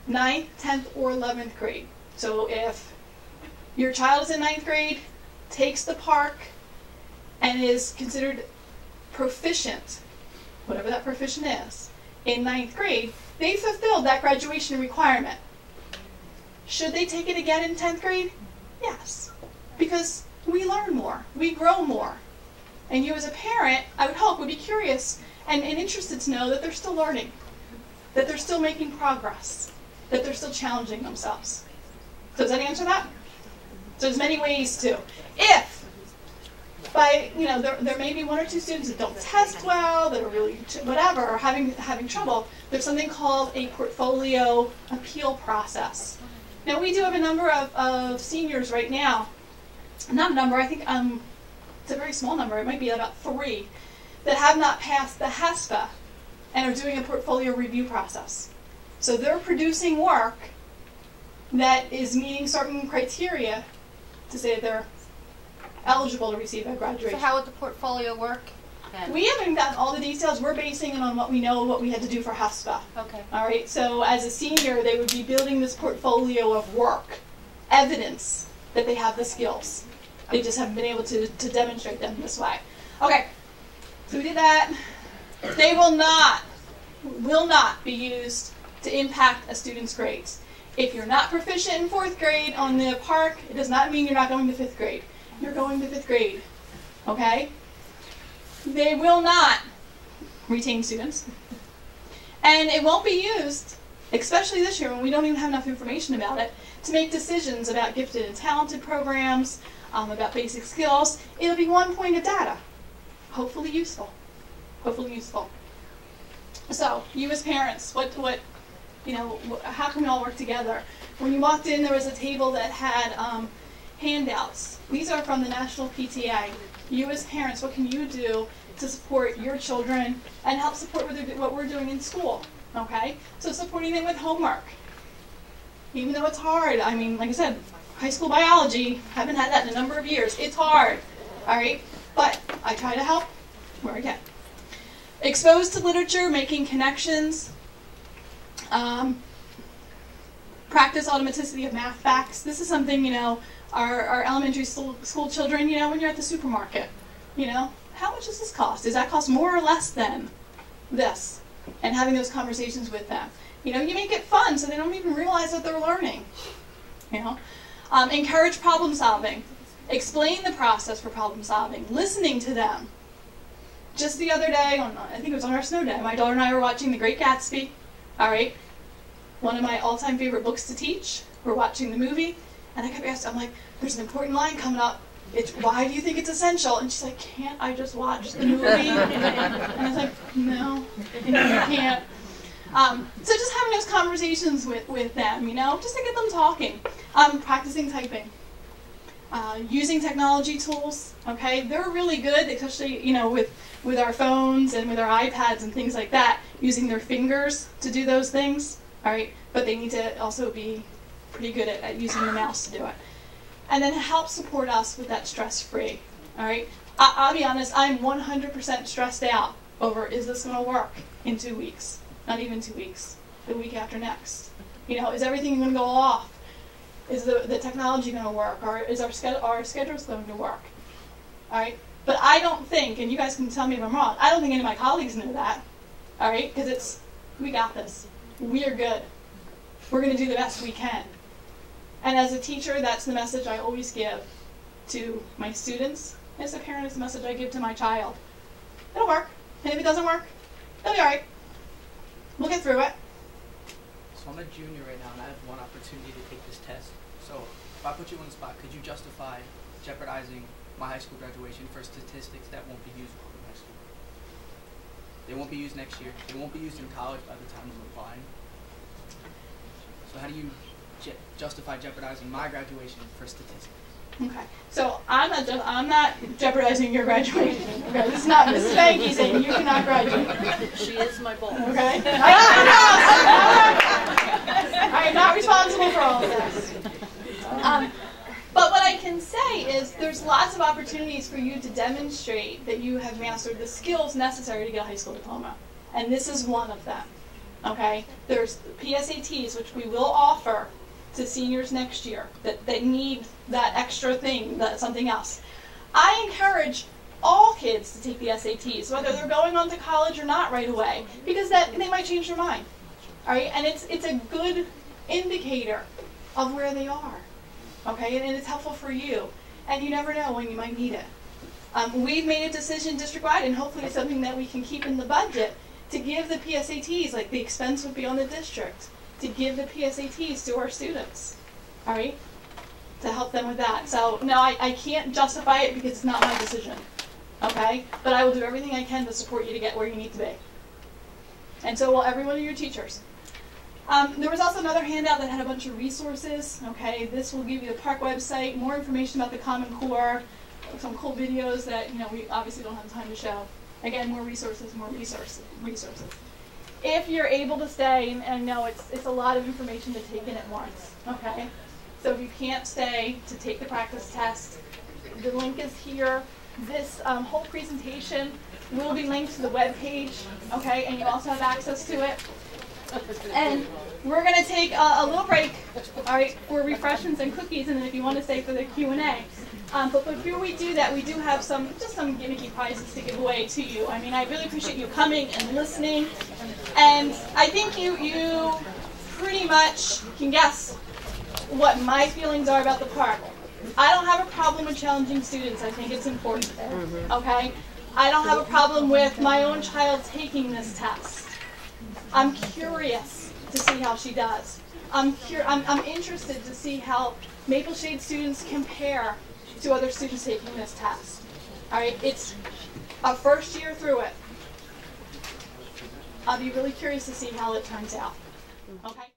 9th, 10th, or 11th grade. So if your child is in 9th grade, takes the PARCC, and is considered proficient, whatever that proficient is, in 9th grade, they fulfilled that graduation requirement. Should they take it again in 10th grade? Yes. Because we learn more. We grow more. And you as a parent, I would hope, would be curious and interested to know that they're still learning, that they're still making progress, that they're still challenging themselves. So does that answer that? So there's many ways to. If there may be 1 or 2 students that don't test well, that are really whatever, or having trouble, there's something called a portfolio appeal process. Now we do have a number of seniors right now. Not a number, I think it's a very small number. It might be about 3 that have not passed the HESPA and are doing a portfolio review process. So they're producing work that is meeting certain criteria to say that they're eligible to receive a graduation. So how would the portfolio work then? We haven't gotten all the details. We're basing it on what we know, what we had to do for HESPA. Okay. All right. So as a senior, they would be building this portfolio of work, evidence that they have the skills. They just haven't been able to demonstrate them this way. Okay. So we did that. They will not be used to impact a student's grades. If you're not proficient in 4th grade on the PARCC, it does not mean you're not going to 5th grade. You're going to 5th grade. Okay? They will not retain students. And it won't be used, especially this year when we don't even have enough information about it, to make decisions about gifted and talented programs, about basic skills. It'll be one point of data. Hopefully useful. Hopefully useful. So, you as parents, how can we all work together? When you walked in, there was a table that had handouts. These are from the National PTA. You as parents, what can you do to support your children and help support what we're doing in school? Okay? So supporting them with homework. Even though it's hard. I mean, like I said, high school biology, haven't had that in a number of years. It's hard. All right? But I try to help where I can. Exposed to literature, making connections. Practice automaticity of math facts. This is something, our elementary school children, when you're at the supermarket, how much does this cost? Does that cost more or less than this? And having those conversations with them. You make it fun so they don't even realize that they're learning. Encourage problem solving. Explain the process for problem solving. Listening to them. Just the other day, I think it was on our snow day, my daughter and I were watching The Great Gatsby. All right? One of my all-time favorite books to teach. We're watching the movie, and I kept asking, I'm like, there's an important line coming up. Why do you think it's essential? And she's like, can't I just watch the movie? And I was like, no, you can't. So just having those conversations with them, just to get them talking. Practicing typing. Using technology tools, okay? They're really good, especially, with our phones and with our iPads and things like that, using their fingers to do those things, all right? But they need to also be pretty good at using the mouse to do it. And then help support us with that stress-free, all right? I'll be honest, I'm 100% stressed out over, is this going to work in 2 weeks? Not even 2 weeks, the week after next. Is everything going to go off? Is the technology going to work? Or is our schedules going to work? All right? But I don't think, and you guys can tell me if I'm wrong, I don't think any of my colleagues know that. All right? Because we got this. We are good. We're going to do the best we can. And as a teacher, that's the message I always give to my students. As a parent, it's the message I give to my child. It'll work. And if it doesn't work, it'll be all right. We'll get through it. So I'm a junior right now, and I have one opportunity to take this test. So if I put you on the spot, could you justify jeopardizing my high school graduation for statistics that won't be used in high school? They won't be used next year. They won't be used in college by the time I'm applying. So how do you justify jeopardizing my graduation for statistics? Okay, so I'm not jeopardizing your graduation. Okay, this is not Mrs. Banky saying you cannot graduate. She is my boss. Okay, I am not responsible for all of this. But what I can say is there's lots of opportunities for you to demonstrate that you have mastered the skills necessary to get a high school diploma, and this is one of them. Okay, there's PSATs, which we will offer to seniors next year that need that extra thing, something else. I encourage all kids to take the SATs, whether they're going on to college or not right away, because they might change their mind. All right, and it's a good indicator of where they are. Okay, and it's helpful for you, and you never know when you might need it. We've made a decision district-wide, and hopefully it's something that we can keep in the budget, to give the PSATs, like the expense would be on the district, to give the PSATs to our students, all right, to help them with that. So, no, I can't justify it because it's not my decision, okay, but I will do everything I can to support you to get where you need to be. And so will every one of your teachers. There was also another handout that had a bunch of resources, okay, this will give you the PARCC website, more information about the Common Core, some cool videos that, we obviously don't have time to show. Again, more resources. If you're able to stay, and no, it's a lot of information to take in at once, okay? So if you can't stay to take the practice test, the link is here. This whole presentation will be linked to the web page, okay? And you also have access to it. And we're going to take a little break, all right, for refreshments and cookies, and then if you want to stay for the Q&A. But before we do that, we do have some gimmicky prizes to give away to you. I mean, I really appreciate you coming and listening. And I think you pretty much can guess what my feelings are about the PARCC. I don't have a problem with challenging students. I think it's important, okay? I don't have a problem with my own child taking this test. I'm curious to see how she does. I'm interested to see how Maple Shade students compare to other students taking this test. All right, it's a first year through it. I'll be really curious to see how it turns out. Okay.